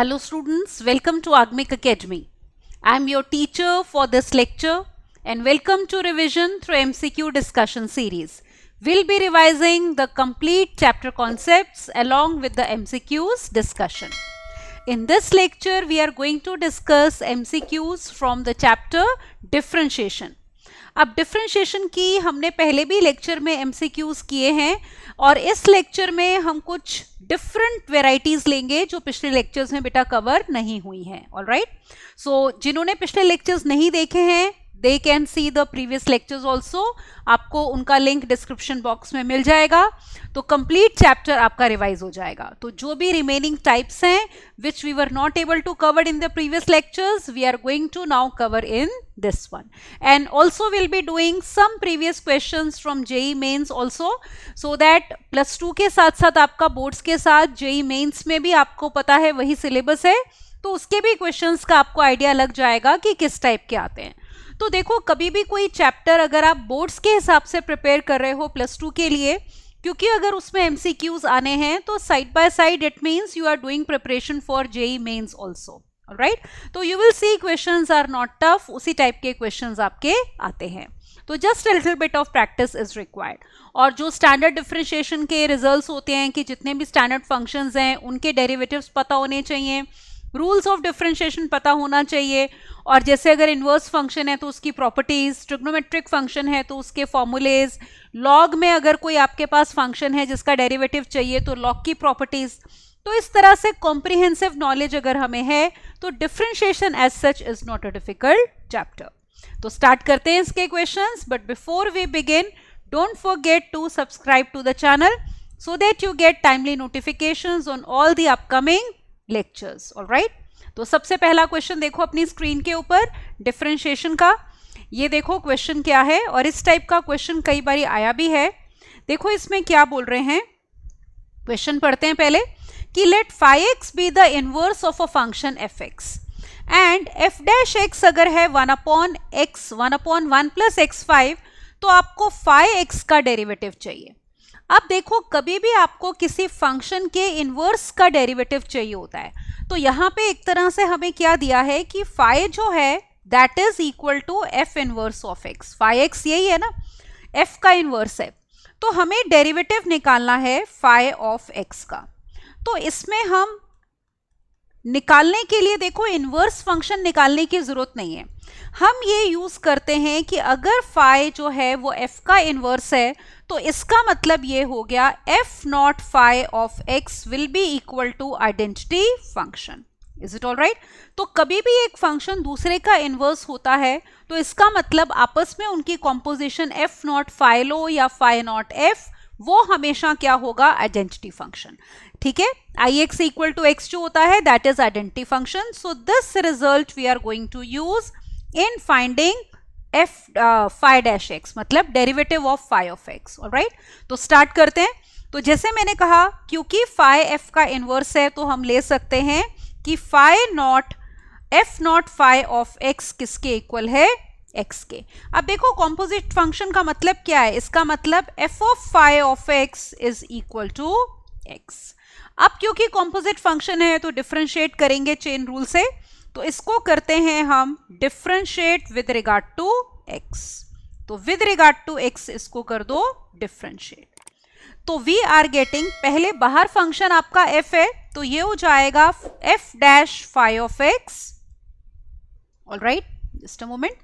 Hello students, welcome to Agmic Academy. I am your teacher for this lecture and welcome to revision through MCQ discussion series. We'll be revising the complete chapter concepts along with the MCQs discussion. In this lecture, we are going to discuss MCQs from the chapter differentiation. अब differentiation की हमने पहले भी lecture में MCQs किए हैं और इस लेक्चर में हम कुछ डिफरेंट वेराइटीज लेंगे जो पिछले लेक्चर्स में बेटा कवर नहीं हुई हैं. ऑलराइट, सो जिन्होंने पिछले लेक्चर्स नहीं देखे हैं they can see the previous lectures also. आपको उनका लिंक डिस्क्रिप्शन बॉक्स में मिल जाएगा. तो कंप्लीट चैप्टर आपका रिवाइज हो जाएगा. तो जो भी रिमेनिंग टाइप्स हैं which we were not able to cover in the previous lectures we are going to now cover in this one, and also we'll be doing some previous questions from JEE mains also, so that plus 2 के साथ साथ आपका boards के साथ JEE mains में भी आपको पता है वही सिलेबस है तो उसके भी क्वेश्चंस का आपको आइडिया लग जाएगा कि किस टाइप के आते हैं. तो देखो, कभी भी कोई चैप्टर अगर आप बोर्ड्स के हिसाब से प्रिपेयर कर रहे हो प्लस 2 के लिए, क्योंकि अगर उसमें MCQs आने हैं तो side by side it means you are doing preparation for JEE mains also. Right, तो you will see questions are not tough, उसी टाइप के क्वेश्चंस आपके आते हैं. तो just a little bit of practice is required. और जो standard differentiation के रिजल्ट्स होते हैं कि जितने भी स्टैंडर्ड फंक्शंस हैं उनके डेरिवेटिव्स पता होने चाहिए, रूल्स ऑफ डिफरेंशिएशन पता होना चाहिए, और जैसे अगर इन्वर्स फंक्शन है तो उसकी प्रॉपर्टीज, ट्रिग्नोमेट्रिक फंक्शन है तो उसके फॉर्मूलेज, लॉग में अगर कोई आपके पास फंक्शन है जिसका डेरिवेटिव चाहिए तो लॉग की प्रॉपर्टीज. तो इस तरह से कॉम्प्रिहेंसिव नॉलेज अगर हमें है तो differentiation as such is not a difficult chapter. तो स्टार्ट करते हैं इसके questions, but before we begin don't forget to subscribe to the channel so that you get timely notifications on all the upcoming lectures. Alright, तो सबसे पहला question देखो अपनी screen के ऊपर डिफरेंशिएशन का. ये देखो क्वेश्चन क्या है, और इस टाइप का क्वेश्चन कई बार आया भी है. देखो इसमें क्या बोल रहे हैं, क्वेश्चन पढ़ते हैं पहले कि let phi x be the inverse of a function fx and f dash x अगर है 1 upon x 1 upon 1 plus x5 तो आपको phi x का डेरिवेटिव चाहिए. अब देखो, कभी भी आपको किसी फंक्शन के इनवर्स का डेरिवेटिव चाहिए होता है तो यहाँ पे एक तरह से हमें क्या दिया है कि phi जो है that is equal to f inverse of x. phi x यही है ना, f का इनवर्स है, तो हमें डेरिवेटिव निकालना है phi ऑफ x का. तो इसमें हम निकालने के लिए देखो इनवर्स फंक्शन निकालने की जरूरत नहीं है, हम ये यूज करते हैं कि अगर phi जो है वो f का इनवर्स है तो इसका मतलब ये हो गया f not phi of x will be equal to identity function. Is it all right? तो कभी भी एक फंक्शन दूसरे का इनवर्स होता है तो इसका मतलब आपस में उनकी कॉम्पोजिशन f नॉट phi लो या phi नॉट f, वो हमेशा क्या होगा, आइडेंटिटी फंक्शन. ठीक है, ix इक्वल टू x जो होता है that is identity function. So this result we are going to use in finding f phi dash x, मतलब derivative of phi of x. Alright, तो स्टार्ट करते हैं. तो जैसे मैंने कहा क्योंकि phi f का इनवर्स है तो हम ले सकते हैं कि phi not f not phi of x किसके इक्वल है, x के. अब देखो कॉम्पोजिट फंक्शन का मतलब क्या है, इसका मतलब f of phi of x is equal to x. अब क्योंकि कॉम्पोजिट फंक्शन है तो डिफरेंशिएट करेंगे चेन रूल से, तो इसको करते हैं हम differentiate with regard to x. तो विद रिगार्ड टू x इसको कर दो डिफरेंशिएट. तो वी आर गेटिंग, पहले बाहर फंक्शन आपका f है तो ये हो जाएगा f dash phi of x. Alright, just a moment.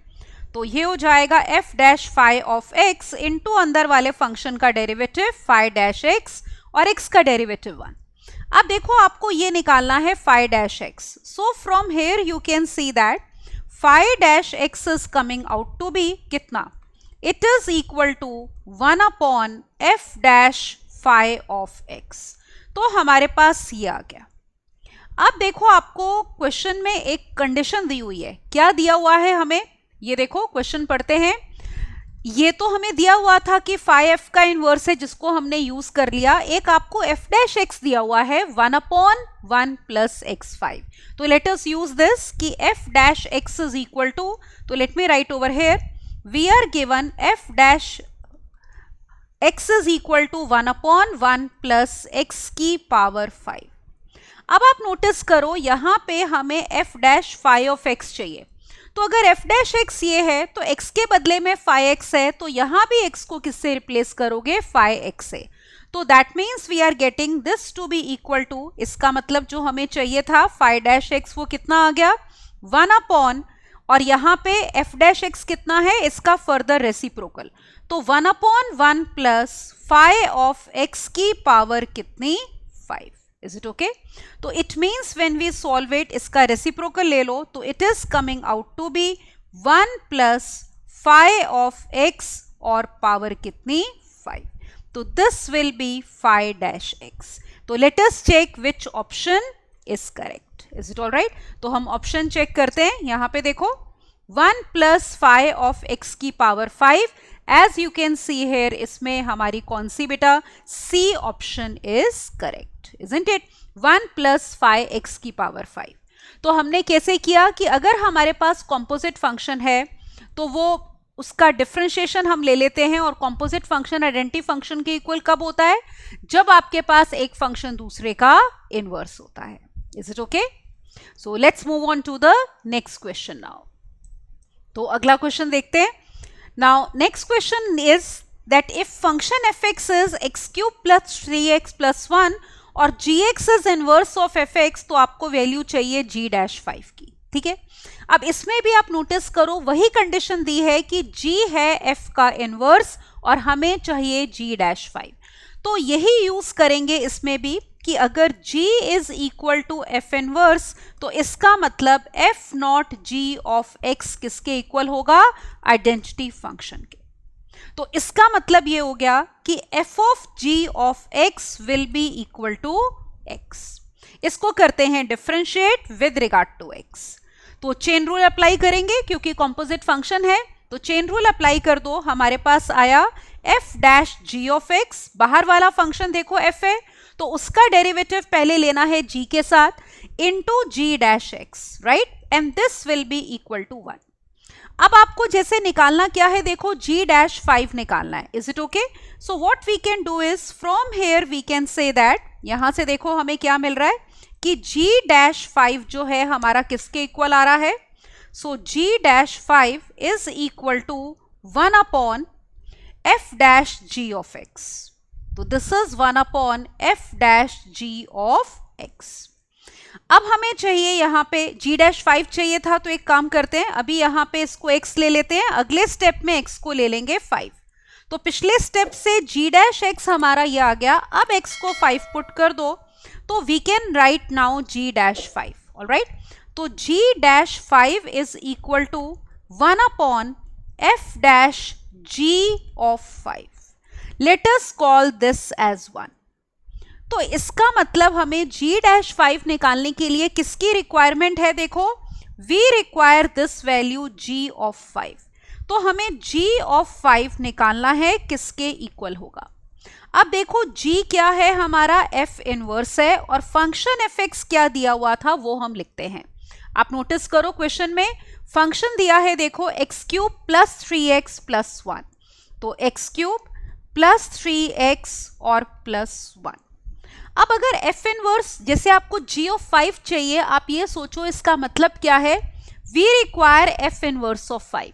तो ये हो जाएगा f dash phi of x into अंदर वाले फंक्शन का डेरिवेटिव phi डैश x और x का डेरिवेटिव 1. अब देखो आपको ये निकालना है phi dash x. So from here you can see that phi dash x is coming out to be कितना, it is equal to 1 upon f dash phi of x. तो हमारे पास ये आ गया. अब देखो आपको क्वेश्चन में एक कंडीशन दी हुई है, क्या दिया हुआ है हमें, ये देखो क्वेश्चन पढ़ते हैं. ये तो हमें दिया हुआ था कि phi f का इनवर्स है जिसको हमने यूज कर लिया. एक आपको f डैश x दिया हुआ है 1 अपॉन 1 प्लस x5. तो लेट अस यूज दिस कि f dash x is equal to, तो let me write over here, we are given f dash x is equal to 1 upon 1 plus x की power 5. अब आप notice करो यहाँ पे हमें f dash phi of x चाहिए, तो अगर f डैश x ये है तो x के बदले में फाई x है, तो यहाँ भी x को किससे रिप्लेस करोगे, फाई x से। तो that means we are getting this to be equal to, इसका मतलब जो हमें चाहिए था फाई डैश x वो कितना आ गया, 1 अपॉन, और यहाँ पे f डैश x कितना है, इसका फर्दर रेसिप्रोकल, तो 1 upon 1 plus phi of x की पावर कितनी, 5। Is it okay? तो it means when we solve it, इसका रेसिप्रोकल ले लो, तो it is coming out to be 1 plus phi of x और पावर कितनी, 5। तो this will be phi dash x। तो let us check which option is correct। Is it all right? तो हम option check करते हैं, यहाँ पे देखो 1 plus phi of x की power 5, as you can see here, इसमें हमारी कौन सी बेटा, C option is correct, isn't it? 1 plus phi x की पावर 5। तो हमने कैसे किया कि अगर हमारे पास कॉम्पोजिट फंक्शन है तो वो उसका डिफरेंशिएशन हम ले लेते हैं, और कॉम्पोजिट फंक्शन आइडेंटिटी फंक्शन के इक्वल कब होता है, जब आपके पास एक फंक्शन दूसरे का इनवर्स होता है। Is it okay? So let's move on to the next question now. तो अगला क्वेश्चन देखते हैं। Now next question is that if function fx is x cube plus 3x plus 1 और gx is inverse of fx, तो आपको value चाहिए g dash 5 की, ठीक है। अब इसमें भी आप नोटिस करो वही कंडीशन दी है कि g है f का इनवर्स और हमें चाहिए g डैश 5, तो यही यूज करेंगे इसमें भी कि अगर g is equal to f inverse, तो इसका मतलब f not g of x किसके इक्वल होगा, आइडेंटिटी फंक्शन के। तो इसका मतलब ये हो गया कि f of g of x will be equal to x। इसको करते हैं differentiate with regard to x। तो चेन रूल अप्लाई करेंगे क्योंकि कॉम्पोजिट फंक्शन है, तो चेन रूल अप्लाई कर दो। हमारे पास आया f dash g of x, बाहर वाला फंक्शन देखो f है, तो उसका डेरिवेटिव पहले लेना है g के साथ into g dash x, right, and this will be equal to 1। अब आपको जैसे निकालना क्या है, देखो g डैश 5 निकालना है। Is it okay? So what we can do is from here we can say that, यहां से देखो हमें क्या मिल रहा है कि g डैश 5 जो है हमारा किसके इक्वल आ रहा है, so g dash 5 is equal to 1 upon f dash g of x। तो this is 1 upon f dash g of x। अब हमें चाहिए यहाँ पे g डैश 5 चाहिए था, तो एक काम करते हैं, अभी यहाँ पे इसको x ले लेते हैं, अगले स्टेप में x को ले लेंगे 5। तो पिछले स्टेप से g डैश x हमारा ये आ गया, अब x को 5 पुट कर दो, तो we can write now g dash 5, alright. तो g dash 5 is equal to 1 upon f dash g of 5। Let us call this as 1। तो इसका मतलब हमें g डैश 5 निकालने के लिए किसकी रिक्वायरमेंट है, देखो we require this value g of 5। तो हमें g ऑफ 5 निकालना है, किसके इक्वल होगा। अब देखो g क्या है, हमारा f इनवर्स है, और फंक्शन fx क्या दिया हुआ था वो हम लिखते हैं। आप नोटिस करो क्वेश्चन में फंक्शन दिया है, देखो x cube plus 3x plus 1, तो x क्यूब प्लस 3x और प्लस 1। अब अगर f इनवर्स जैसे आपको g ऑफ 5 चाहिए, आप ये सोचो इसका मतलब क्या है, we require f inverse of 5।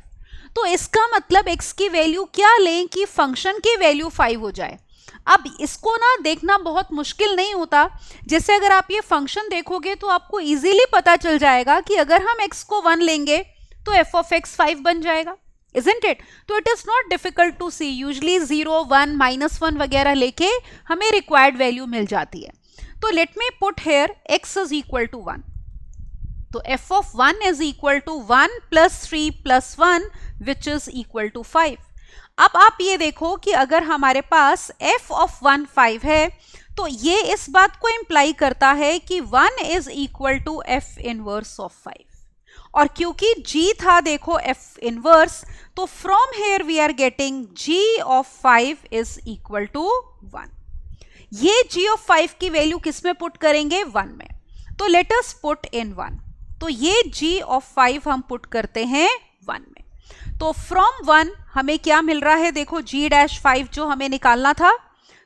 तो इसका मतलब x की वैल्यू क्या लें कि फंक्शन की वैल्यू 5 हो जाए। अब इसको ना देखना बहुत मुश्किल नहीं होता, जैसे अगर आप ये फंक्शन देखोगे तो आपको इजीली पता चल जाएगा कि अगर हम x को 1 लेंगे तो f ऑफ x 5 बन जाएगा, isn't it? तो it is not difficult to see, usually 0, 1, -1 वगैरह लेके हमें रिक्वायर्ड वैल्यू मिल जाती है। तो let me put here x is equal to 1, तो f of 1 is equal to 1 plus 3 plus 1 which is equal to 5। अब आप ये देखो कि अगर हमारे पास f ऑफ 1 5 है, तो ये इस बात को इंप्लाई करता है कि 1 is equal to f inverse of 5, और क्योंकि g था देखो f इनवर्स, तो from here we are getting g of 5 is equal to 1। ये g ऑफ 5 की वैल्यू किस में पुट करेंगे, 1 में, तो लेट अस पुट इन 1। तो ये g ऑफ 5 हम पुट करते हैं 1 में, तो फ्रॉम 1 हमें क्या मिल रहा है, देखो g डैश 5 जो हमें निकालना था,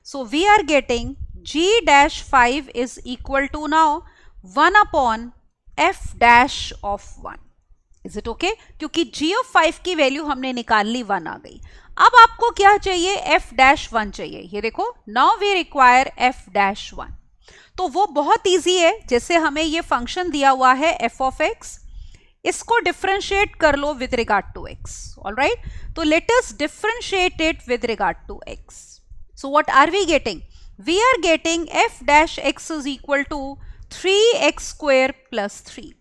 so we are getting g dash 5 is equal to now 1 upon f dash of 1. Is it okay? क्योंकि g ऑफ 5 की वैल्यू हमने निकाल ली, 1 आ गई. अब आपको क्या चाहिए? f डैश 1 चाहिए. ये देखो, now we require f dash 1. तो वो बहुत इजी है. जैसे हमें ये फंक्शन दिया हुआ है f ऑफ x, इसको डिफरेंशिएट कर लो with regard to x. Alright, तो let us differentiate it with regard to x. So what are we getting? We are getting f dash x is equal to 3x square plus 3.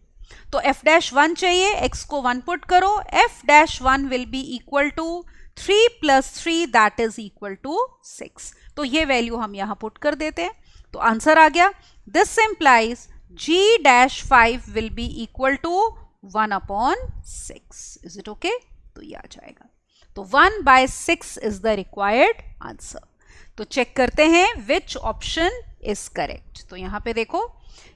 तो f dash 1 चाहिए, x को 1 put करो, f dash 1 will be equal to 3 plus 3 that is equal to 6. तो ये value हम यहां put कर देते हैं, तो आंसर आ गया. This implies g dash 5 will be equal to 1 upon 6. Is it okay? तो ये आ जाएगा. तो 1/6 इज द रिक्वायर्ड आंसर. तो चेक करते हैं विच ऑप्शन इज करेक्ट. तो यहां पे देखो,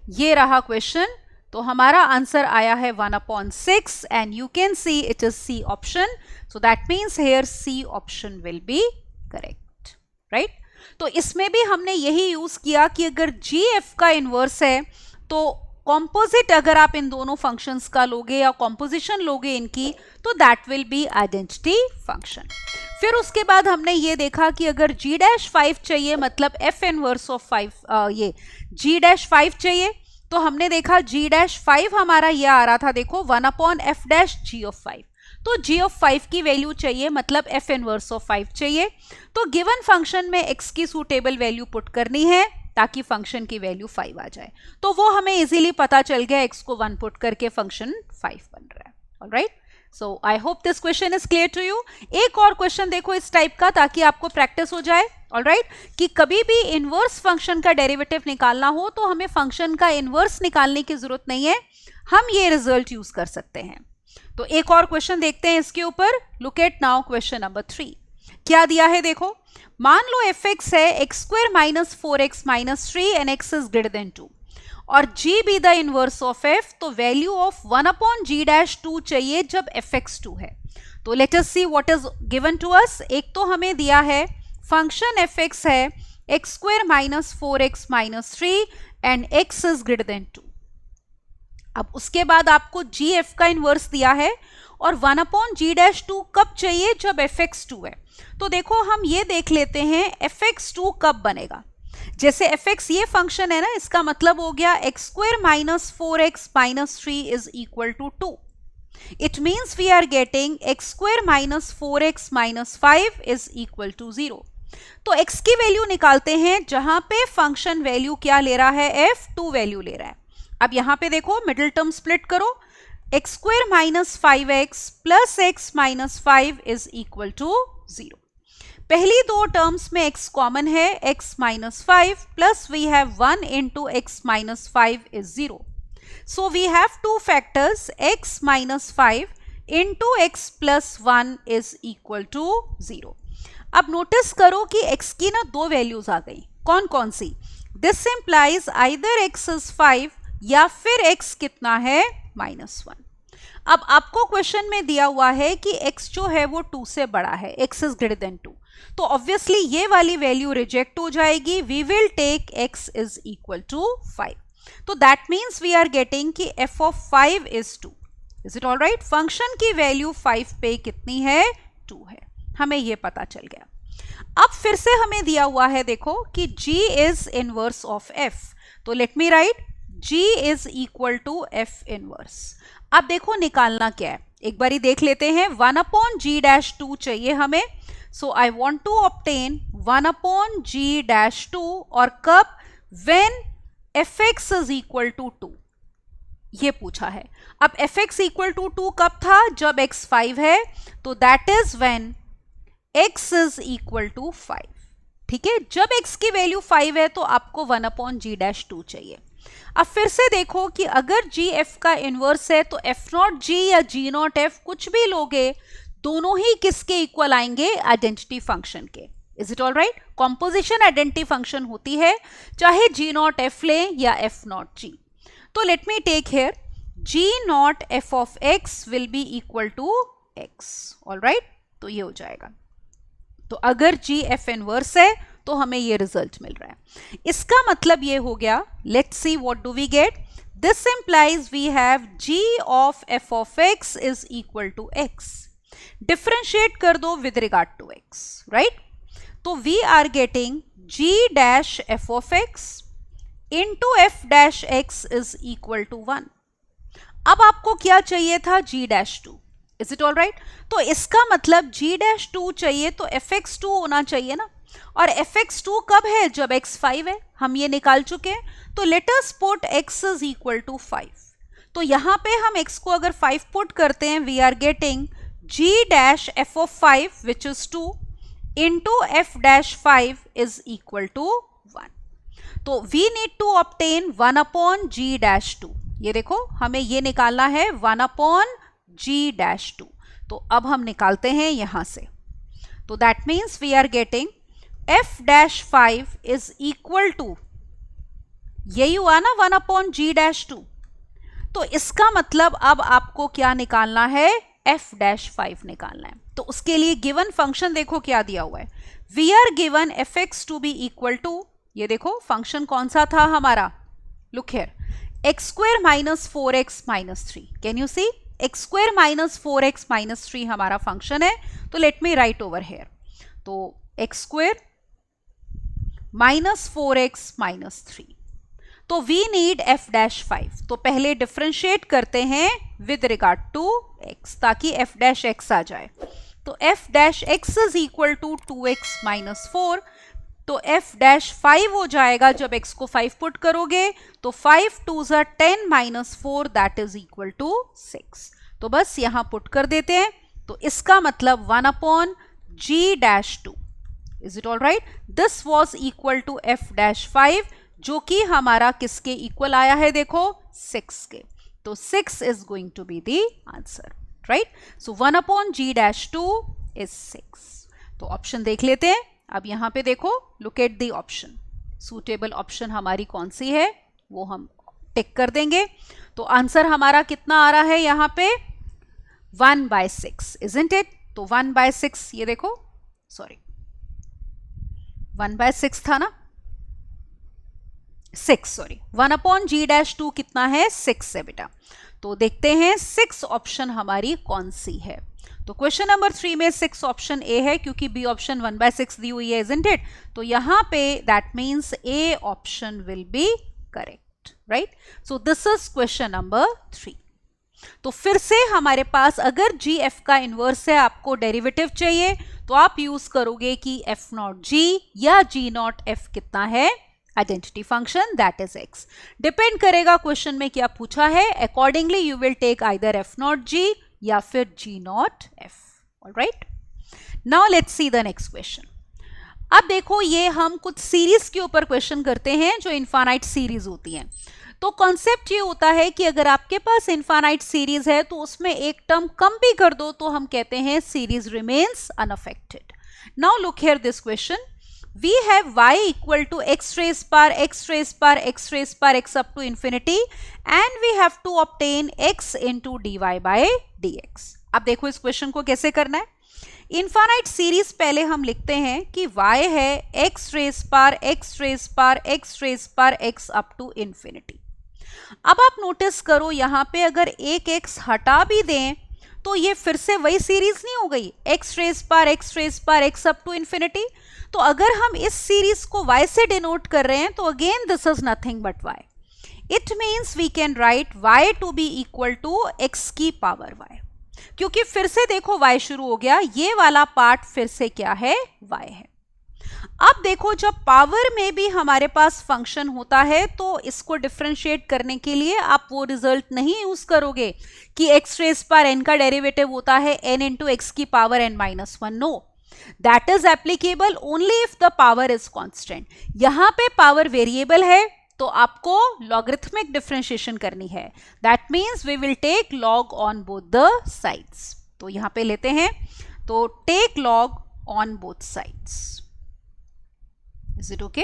ये रहा क्वेश्चन. तो हमारा आंसर आया है 1/6 and you can see it is C option. So that means here C option will be correct. Right? तो इसमें भी हमने यही यूज किया कि अगर जी एफ का इनवर्स है तो कॉम्पोजिट अगर आप इन दोनों फंक्शंस का लोगे या कॉम्पोजिशन लोगे इनकी, तो that will B identity function. फिर उसके बाद हमने ये देखा कि अगर g डैश 5 चाहिए, मतलब f इनवर्स ऑफ 5, ये g डैश 5 चाहिए, तो हमने देखा g डैश 5 हमारा ये आ रहा था, देखो 1 upon f dash g of 5. तो g ऑफ 5 की वैल्यू चाहिए, मतलब f इनवर्स ऑफ 5 चाहिए. तो गिवन फंक्शन में x की सूटेबल वैल्यू पुट करनी है ताकि फंक्शन की वैल्यू 5 आ जाए. तो वो हमें इजीली पता चल गया, x को 1 पुट करके फंक्शन 5 बन रहा है. Alright, so I hope this question is clear to you. एक और क्वेश्चन देखो इस टाइप का, ताकि आपको प्रैक्टिस हो जाए. ऑलराइट, कि कभी भी इनवर्स फंक्शन का डेरिवेटिव निकालना हो तो हमें फंक्शन का इनवर्स निकालने की जरूरत नहीं है, हम ये रिजल्ट यूज कर सकते हैं. तो एक और क्वेश्चन देखते हैं इसके ऊपर. Look at now question number 3. क्या दिया है देखो, मान लो एफ एक्स है x square minus 4x minus 3 and x is greater than 2 और g be the inverse of f. तो value of 1 upon g dash 2 चाहिए जब एफ एक्स 2 है. तो let us see what is given to us. एक तो हमें दिया है फंक्शन एफ एक्स है x square minus 4x minus 3 and x is greater than 2. अब उसके बाद आपको जी एफ का इनवर्स दिया है और 1 अपॉन जी डैश 2 कब चाहिए? जब एफ एक्स 2 है. तो देखो हम ये देख लेते हैं एफ एक्स 2 कब बनेगा. जैसे एफ एक्स ये फंक्शन है ना, इसका मतलब हो गया x square minus 4x minus 3 is equal to 2. It means we are getting x square minus 4x minus 5 is equal to 0. तो x की वैल्यू निकालते हैं जहां पे फंक्शन वैल्यू क्या ले रहा है? f2 वैल्यू ले रहा है. अब यहां पे देखो मिडिल टर्म स्प्लिट करो, x square minus 5x plus x minus 5 is equal to 0. पहली दो टर्म्स में x कॉमन है, x minus 5 plus we have 1 into x minus 5 is 0. So we have two factors, x minus 5 into x plus 1 is equal to 0. अब notice करो कि x की ना दो वैल्यूज आ गई. कौन कौन सी? This implies either x is 5 या फिर x कितना है? माइनस 1. अब आपको क्वेश्चन में दिया हुआ है कि x जो है वो 2 से बड़ा है, x इज ग्रेटर देन 2. तो ऑब्वियसली ये वाली वैल्यू रिजेक्ट हो जाएगी. We will take x is equal to 5. तो that means we are getting कि f of 5 is 2. Is it all right? Function की वैल्यू 5 पे कितनी है? 2 है. हमें ये पता चल गया. अब फिर से हमें दिया हुआ है देखो कि g is inverse of f. तो let me write g is equal to f inverse. अब देखो निकालना क्या है, एक बारी देख लेते हैं. 1 अपॉन g डैश 2 चाहिए हमें. So I want to obtain 1 upon g dash 2 और कब? When f x is equal to 2. ये पूछा है. अब एफ एक्स इक्वल टू 2 कब था? जब x 5 है. तो that is when x is equal to 5. ठीक है, जब x की वैल्यू 5 है तो आपको 1 अपॉन g डैश 2 चाहिए. अब फिर से देखो कि अगर जी एफ का इनवर्स है तो एफ नॉट जी या जी नॉट एफ कुछ भी लोगे, दोनों ही किसके इक्वल आएंगे? आइडेंटिटी फंक्शन के. Is it all right? Composition identity function होती है, चाहे जी नॉट एफ ले या एफ नॉट जी. तो let me take here g not f of x will be equal to x. All right, तो ये हो जाएगा. तो अगर जी एफ इनवर्स है तो हमें ये रिजल्ट मिल रहा है। इसका मतलब ये हो गया, let's see what do we get. This implies we have g of f of x is equal to x। Differentiate कर दो with regard to x, right? तो we are getting g dash f of x into f dash x is equal to 1। अब आपको क्या चाहिए था? g dash 2। Is it all right? तो इसका मतलब g डैश 2 चाहिए तो fx2 होना चाहिए ना, और fx2 कब है? जब x 5 है। हम ये निकाल चुके हैं। तो let us put x is equal to 5। तो यहां पे हम x को अगर 5 पुट करते हैं, we are getting g dash f of 5 which is 2 into f dash 5 is equal to 1। तो we need to obtain 1 upon g dash 2। ये देखो, हमें ये निकालना है 1 अपॉन g डैश 2। तो अब हम निकालते हैं यहां से। तो that means we are getting f dash 5 is equal to, यही हुआ ना 1 अपॉन g डैश 2। तो इसका मतलब अब आपको क्या निकालना है? f डैश 5 निकालना है। तो उसके लिए गिवन फंक्शन देखो क्या दिया हुआ है। We are given fx to be equal to, ये देखो फंक्शन कौन सा था हमारा, look here, x square minus 4x minus 3। Can you see? x square minus 4x minus 3 हमारा फंक्शन है। तो let me write over here. तो x square minus 4x minus 3। तो वी नीड f डैश 5। तो पहले डिफरेंशिएट करते हैं with regard to x ताकि f डैश x आ जाए। तो f dash x is equal to 2x minus 4। तो f डैश 5 हो जाएगा जब x को 5 पुट करोगे। तो 5 2 ज़ा 10 minus 4 that is equal to 6। तो बस यहां पुट कर देते हैं। तो इसका मतलब 1 upon g dash 2। Is it all right? This was equal to f dash 5, जो कि हमारा किसके इक्वल आया है? देखो 6 के। तो 6 is going to be the answer, right? So 1 upon g dash 2 is 6। तो ऑप्शन देख लेते हैं। अब यहां पे देखो, look at the option. Suitable option हमारी कौन सी है वो हम टिक कर देंगे। तो आंसर हमारा कितना आ रहा है यहां पे? 1/6, इजंट इट? तो 1/6, ये देखो, सॉरी 1/6 था ना, 6, सॉरी 1 अपॉन g डैश 2 कितना है? 6 है बेटा। तो देखते हैं 6 ऑप्शन हमारी कौन सी है। तो क्वेश्चन नंबर 3 में 6 ऑप्शन ए है, क्योंकि बी ऑप्शन 1/6 दी हुई है, इजंट इट? तो यहां पे that means A option will be correct, right? So this is question number 3। तो फिर से हमारे पास अगर जी एफ का इनवर्स है, आपको डेरिवेटिव चाहिए, तो आप यूज करोगे कि एफ नॉट जी या जी नॉट एफ कितना है? Identity function, that is x. Depend करेगा क्वेश्चन में क्या पूछा है, accordingly you will take either f not g या फिर g not f. Alright, now let's see the next question. अब देखो, ये हम कुछ सीरीज के ऊपर क्वेश्चन करते हैं जो इनफाइनाइट सीरीज होती हैं। तो कॉन्सेप्ट ये होता है कि अगर आपके पास इनफाइनाइट सीरीज है तो उसमें एक टर्म कम भी कर दो तो हम कहते हैं series remains unaffected. Now look here this question. We have y equal to x raised power x raised power x raised power x up to infinity and we have to obtain x into dy by dx। अब देखो इस question को कैसे करना है। Infinite series पहले हम लिखते हैं कि y है x raised power x raised power x raised power x up to infinity। अब आप नोटिस करो यहां पे अगर एक x हटा भी दें तो ये फिर से वही सीरीज नहीं हो गई, x raise power x raise power x up to infinity. तो अगर हम इस सीरीज को y से डिनोट कर रहे हैं तो again this is nothing but y। It means we can write y to be equal to x की पावर y, क्योंकि फिर से देखो y शुरू हो गया, ये वाला पार्ट फिर से क्या है? y है। अब देखो, जब पावर में भी हमारे पास फंक्शन होता है तो इसको डिफरेंशिएट करने के लिए आप वो रिजल्ट नहीं यूज करोगे कि x रेज पावर n का डेरिवेटिव होता है n इंटू एक्स की power n minus 1। No, that is applicable only if the power is constant. यहां पे पावर वेरिएबल है तो आपको लॉगरिथमिक डिफरेंशिएशन करनी है। That means we will take log on both the sides. तो यहां पे लेते हैं, तो take log on both sides. Is it okay?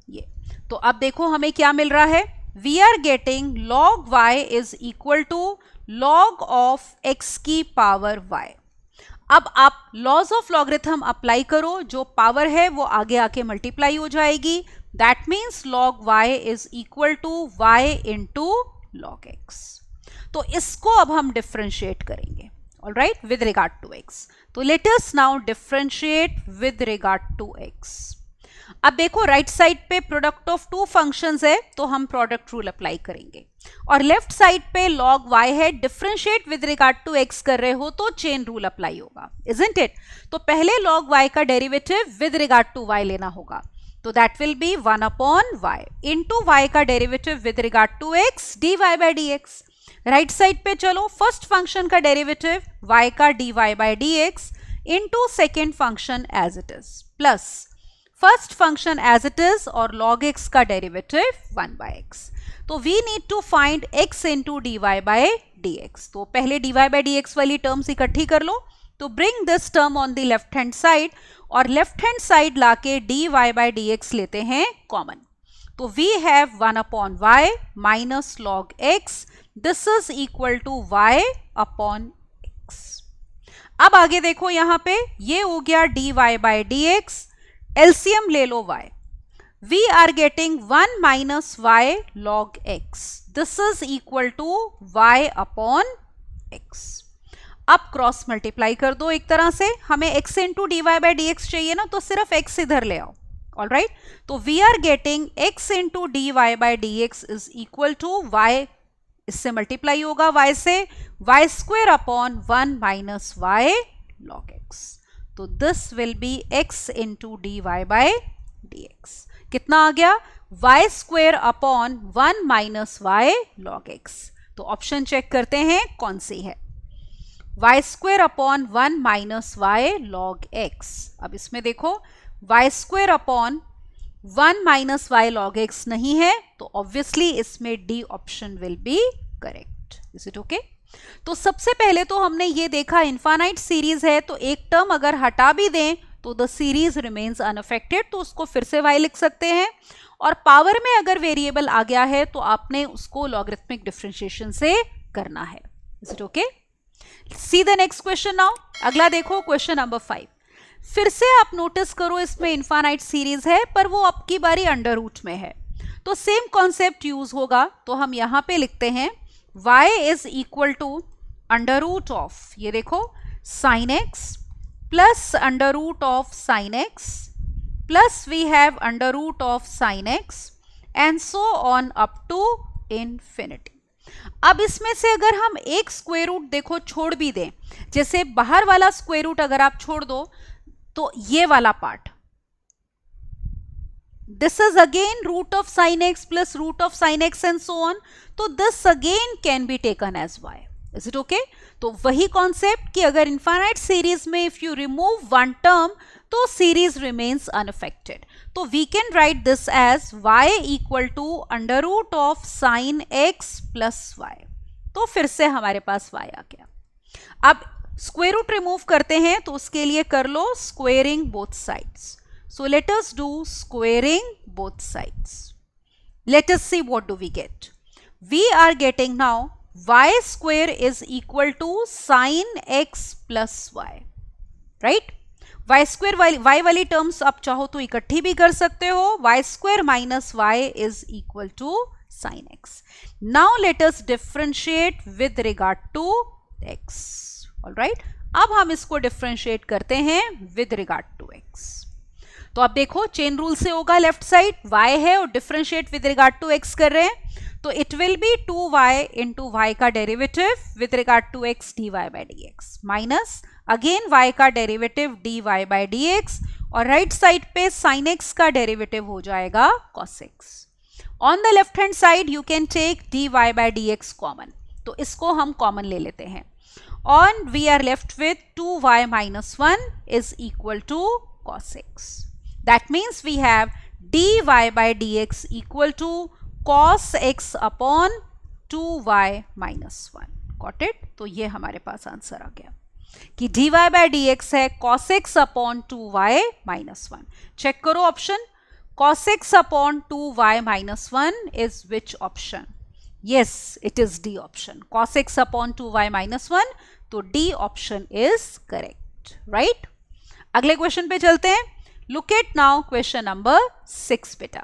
ये तो अब देखो हमें क्या मिल रहा है। We are getting log y is equal to log of x की पावर y। अब आप लॉज ऑफ लॉगरिथम अप्लाई करो, जो पावर है वो आगे आके मल्टीप्लाई हो जाएगी. That means log y is equal to y into log x. तो इसको अब हम डिफ्रेंशिएट करेंगे, all right, with regard to x. तो let us now differentiate with regard to x. अब देखो राइट साइड पे प्रोडक्ट ऑफ टू फंक्शंस है, तो हम प्रोडक्ट रूल अप्लाई करेंगे. और लेफ्ट साइड पे log y है, differentiate with regard to x कर रहे हो तो चेन रूल अप्लाई होगा, इजंट इट? तो पहले log y का derivative with regard to y लेना होगा. तो that will be 1 upon y into y का derivative with regard to x dy by dx. Right side पे चलो, फर्स्ट फंक्शन का डेरिवेटिव y का dy by dx into second function as it is plus first function as it is और log x का derivative 1 by x. तो we need to find x into d y by d x. तो पहले dy by d x वाली terms इकट्ठी कर लो. तो bring this term on the left hand side और लेफ्ट हैंड साइड लाके dy बाई डी एक्स लेते हैं कॉमन. तो we have 1 upon y minus log x. This is equal to y upon x. अब आगे देखो, यहां पे ये हो गया dy by d x. LCM ले लो y. We are getting 1 minus y log x. This is equal to y upon x. अब क्रॉस मल्टीप्लाई कर दो एक तरह से. हमें x into d y by d x चाहिए ना, तो सिर्फ x इधर ले आओ. ऑल राइट, तो we are getting x into d y by d x is equal to y. इससे मल्टीप्लाई होगा y से, y square upon 1 minus y log x. तो this will be x into d y by d x. कितना आ गया? y square upon 1 minus y log x. तो option check करते हैं कौन सी है. y square upon 1 minus y log x. अब इसमें देखो, y square upon 1 minus y log x नहीं है, तो ऑब्वियसली इसमें D option will be correct. Is it okay? तो सबसे पहले तो हमने ये देखा इनफाइनाइट सीरीज है, तो एक टर्म अगर हटा भी दें तो द सीरीज रिमेन्स अनअफेक्टेड, तो उसको फिर से y लिख सकते हैं. और पावर में अगर वेरिएबल आ गया है तो आपने उसको लॉगरिथमिक डिफरेंशिएशन से करना है. Is it okay? C the next question now. अगला देखो, क्वेश्चन नंबर 5. फिर से आप नोटिस करो, इसमें इनफाइनाइट सीरीज है पर वो अब की बारी अंडर रूट में है, तो सेम कॉन्सेप्ट यूज होगा. तो हम यहां पे लिखते हैं y is equal to under root of, ये देखो, sine x plus under root of sine x plus we have under root of sine x and so on up to infinity. अब इसमें से अगर हम एक स्क्वायर रूट देखो छोड़ भी दें, जैसे बाहर वाला स्क्वायर रूट अगर आप छोड़ दो, तो ये वाला part, this is again root of sine x plus root of sine x and so on. तो this again can be taken as y. Is it okay? तो वही कॉन्सेप्ट कि अगर इनफाइनाइट सीरीज में if you remove one term तो series remains unaffected. तो we can write this as y equal to under root of sine x plus y. तो फिर से हमारे पास y आ गया. अब स्क्वायर रूट रिमूव करते हैं, तो उसके लिए कर लो squaring both sides. So let us do squaring both sides. Let us see what do we get. We are getting now y square is equal to sin x plus y. Right? y square y वाली terms आप चाहो तो इकट्ठी भी कर सकते हो. y square minus y is equal to sin x. Now let us differentiate with regard to x. Alright? अब हम इसको differentiate करते हैं with regard to x. तो अब देखो, चेन रूल से होगा, लेफ्ट साइड y है और differentiate with regard to x कर रहे हैं, तो it will be 2y into y का derivative with regard to x dy by d x minus again y का derivative dy by d x और right side पे sin x का derivative हो जाएगा cos x. On the left hand side you can take dy by d x common, तो इसको हम common ले लेते हैं. On we are left with 2y minus 1 is equal to cos x. That means we have dy by dx equal to cos x upon 2y minus 1. Got it? तो ये हमारे पास answer आ गया कि dy by dx है cos x upon 2y minus 1. Check करो option. cos x upon 2y minus 1 is which option? Yes, it is D option. cos x upon 2y minus 1. तो D option is correct. it, right? अगले question पे चलते हैं. Look at now question number 6 बेटा.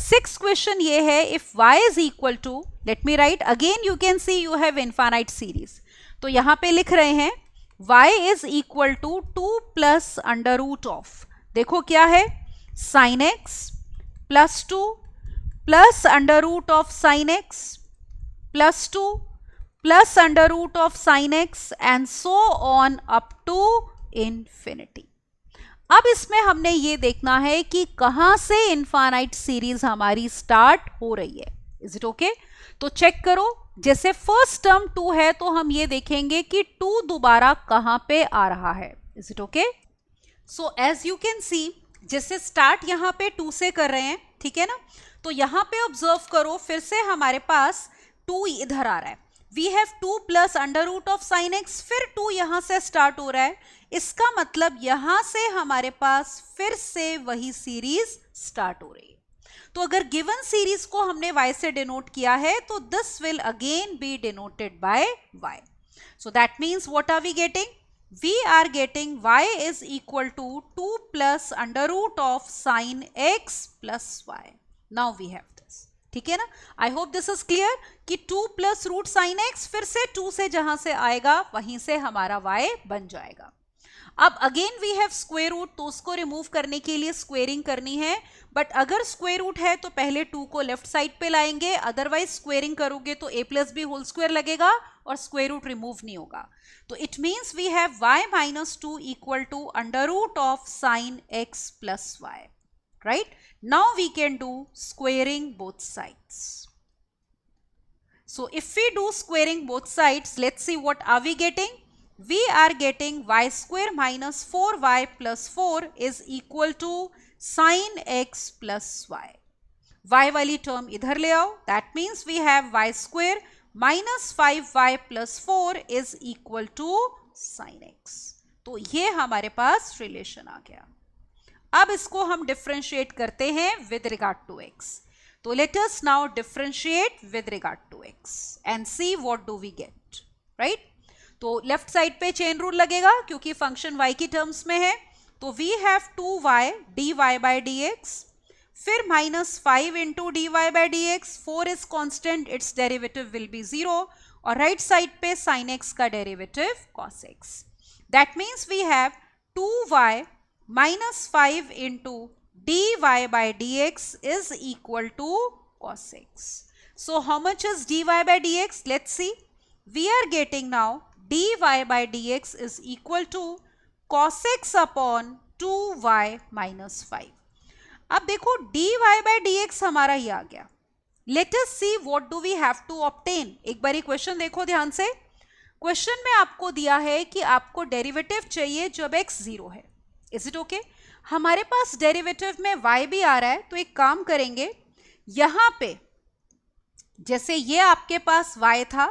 6th question ये है, if y is equal to, let me write again, you can see you have infinite series. तो यहाँ पे लिख रहे हैं y is equal to 2 plus under root of, देखो क्या है, sin x plus 2 plus under root of sin x plus 2 plus under root of sin x and so on up to infinity. अब इसमें हमने ये देखना है कि कहां से इनफाइनाइट सीरीज हमारी स्टार्ट हो रही है. Is it okay? तो चेक करो, जैसे फर्स्ट टर्म 2 है तो हम ये देखेंगे कि 2 दोबारा कहां पे आ रहा है. Is it okay? So as you can see, जैसे स्टार्ट यहां पे 2 से कर रहे हैं, ठीक है ना, तो यहां पे ऑब्जर्व करो, फिर से हमारे पास 2 इधर आ रहा है. We have 2 plus under root of sine x, फिर 2 यहां से स्टार्ट हो रहा है. इसका मतलब यहां से हमारे पास फिर से वही सीरीज स्टार्ट हो रही है. तो अगर गिवन सीरीज को हमने y से डिनोट किया है तो this will again be denoted by y. So that means what are we getting? We are getting y is equal to 2 plus under root of sine x plus y. Now we have this. ठीक है ना? I hope this is clear कि 2 plus root sine x, फिर से 2 से जहां से आएगा वहीं से हमारा y बन जाएगा. अब again we have square root, तो उसको रिमूव करने के लिए स्क्वेयरिंग करनी है. बट अगर स्क्वायर रूट है तो पहले 2 को लेफ्ट साइड पे लाएंगे, अदरवाइज स्क्वेयरिंग करोगे तो a plus b whole square लगेगा और स्क्वायर रूट रिमूव नहीं होगा. तो it means we have y minus 2 equal to under root of sine x plus y. Right? Now we can do squaring both sides. So if we do squaring both sides, let's see what are we getting. We are getting y square minus 4y plus 4 is equal to sin x plus y. y वाली term इधर ले आओ. That means we have y square minus 5y plus 4 is equal to sin x. तो ये हमारे पास relation आ गया. अब इसको हम डिफरेंशिएट करते हैं विद रिगार्ड टू x. तो let us now differentiate with regard to x and see what do we get. right? तो लेफ्ट साइड पे चेन रूल लगेगा क्योंकि फंक्शन y की टर्म्स में है. तो we have 2y dy by dx, फिर minus 5 into d y by d x. 4 is constant, its derivative will be 0. और राइट साइड पे साइन x का derivative cos x. That means we have 2y minus 5 into dy by dx is equal to cos x. So how much is dy by dx? Let's see. We are getting now dy by dx is equal to cos x upon 2y minus 5. अब देखो dy by dx हमारा ये आ गया. Let us see what do we have to obtain. एक बारी question देखो ध्यान से. क्वेश्चन में आपको दिया है कि आपको डेरिवेटिव चाहिए जब x 0 है. Is it okay? हमारे पास डेरिवेटिव में y भी आ रहा है, तो एक काम करेंगे, यहां पे जैसे ये आपके पास y था,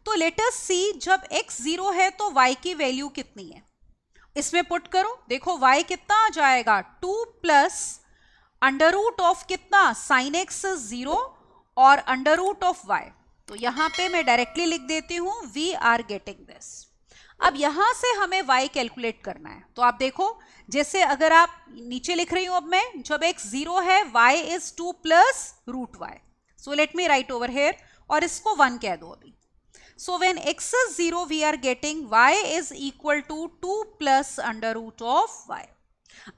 तो लेट अस सी जब x 0 है तो y की वैल्यू कितनी है. इसमें पुट करो, देखो y कितना आ जाएगा, 2 प्लस अंडर रूट ऑफ कितना, साइन x 0 और अंडर रूट ऑफ y. तो यहां पे मैं डायरेक्टली लिख देती हूं, वी आर गेटिंग दिस. अब यहां से हमें y कैलकुलेट करना है. तो आप देखो, जैसे अगर आप नीचे लिख रही हूं अब मैं, जब x 0 है y is 2 plus root y. So let me write over here, और इसको 1 कह दो अभी. So when x is 0 we are getting y is equal to 2 plus under root of y.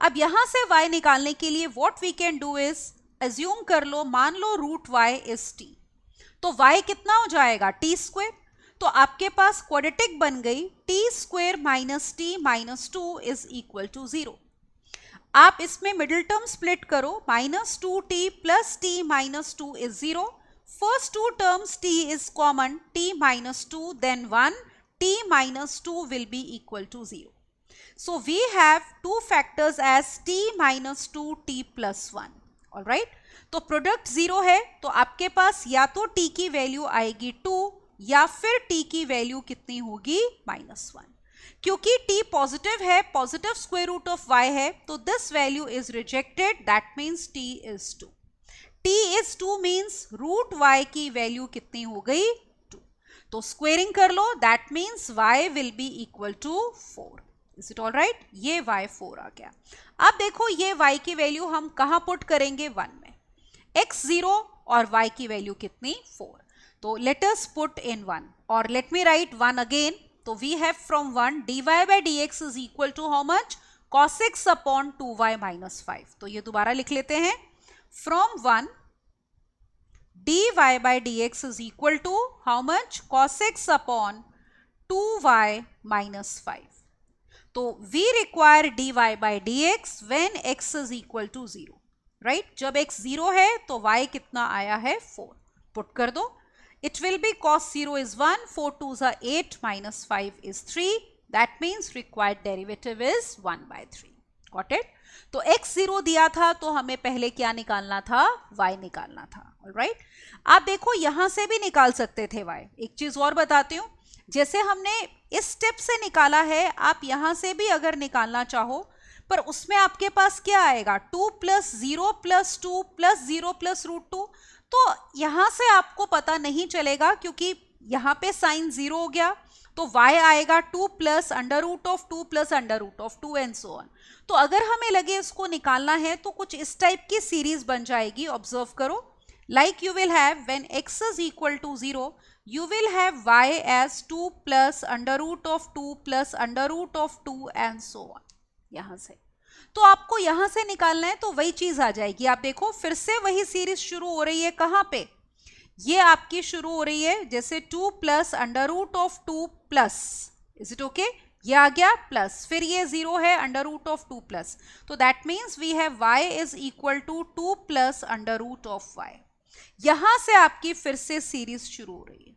अब यहां से y निकालने के लिए what we can do is, assume कर लो, मान लो रूट y इज t. तो y कितना हो जाएगा, t स्क्वायर. तो आपके पास क्वाड्रेटिक बन गई, t square minus t minus 2 is equal to 0. आप इसमें मिडिल टर्म स्प्लिट करो, minus 2t plus t minus 2 is 0. First 2 terms t is common, t minus 2 then 1, t minus 2 will be equal to 0. So we have 2 factors as t minus 2 t plus 1. All right, तो प्रोडक्ट 0 है, तो आपके पास या तो t की value आएगी 2 या फिर t की वैल्यू कितनी होगी, माइनस 1. क्योंकि t पॉजिटिव है, positive square root of y है, तो this value is rejected. That means t is 2. t is 2 means root y की वैल्यू कितनी हो गई, 2. तो स्क्वेयरिंग कर लो, that means y will be equal to 4. Is it all right? ये y4 आ गया। अब देखो ये y की वैल्यू हम कहाँ पुट करेंगे? 1 में। x 0 और y की वैल्यू कितनी? 4। तो लेट अस पुट इन 1 और लेट मी राइट 1 अगेन। तो we have from 1 dy by dx is equal to how much? cos x upon 2y minus 5। तो ये दोबारा लिख लेते हैं। From 1 dy by dx is equal to how much? cos x upon 2y minus 5. तो we require dy by dx when x is equal to 0. right? जब x 0 है तो y कितना आया है? 4. पुट कर दो. It will be cos 0 is 1, 4 2s are 8 minus 5 is 3. That means required derivative is 1 by 3. Got it? तो x 0 दिया था तो हमें पहले क्या निकालना था? y निकालना था। ऑलराइट, आप देखो यहां से भी निकाल सकते थे y। एक चीज और बताती हूँ, जैसे हमने इस स्टेप से निकाला है, आप यहां से भी अगर निकालना चाहो, पर उसमें आपके पास क्या आएगा? 2 plus 0 plus 2 plus 0 plus root 2। तो यहां से आपको पता नहीं चलेगा क्योंकि यहां पे साइन 0 हो गया, तो y आएगा 2 plus under root of 2 plus under root of 2 and so on. तो अगर हमें लगे इसको निकालना है तो कुछ इस टाइप की सीरीज बन जाएगी। ऑब्जर्व करो, like you will have when x is equal to 0, you will have y as 2 plus under root of 2 plus under root of 2 and so on। यहां से तो आपको यहां से निकालना है तो वही चीज आ जाएगी। आप देखो फिर से वही सीरीज शुरू हो रही है। कहां पे? ये आपकी शुरू हो रही है जैसे 2 plus under root of 2 plus, is it okay? ये आ गया प्लस, फिर ये 0 है अंडर रूट ऑफ 2 प्लस, तो that means we have y is equal to 2 plus under root of y। यहां से आपकी फिर से सीरीज शुरू हो रही है।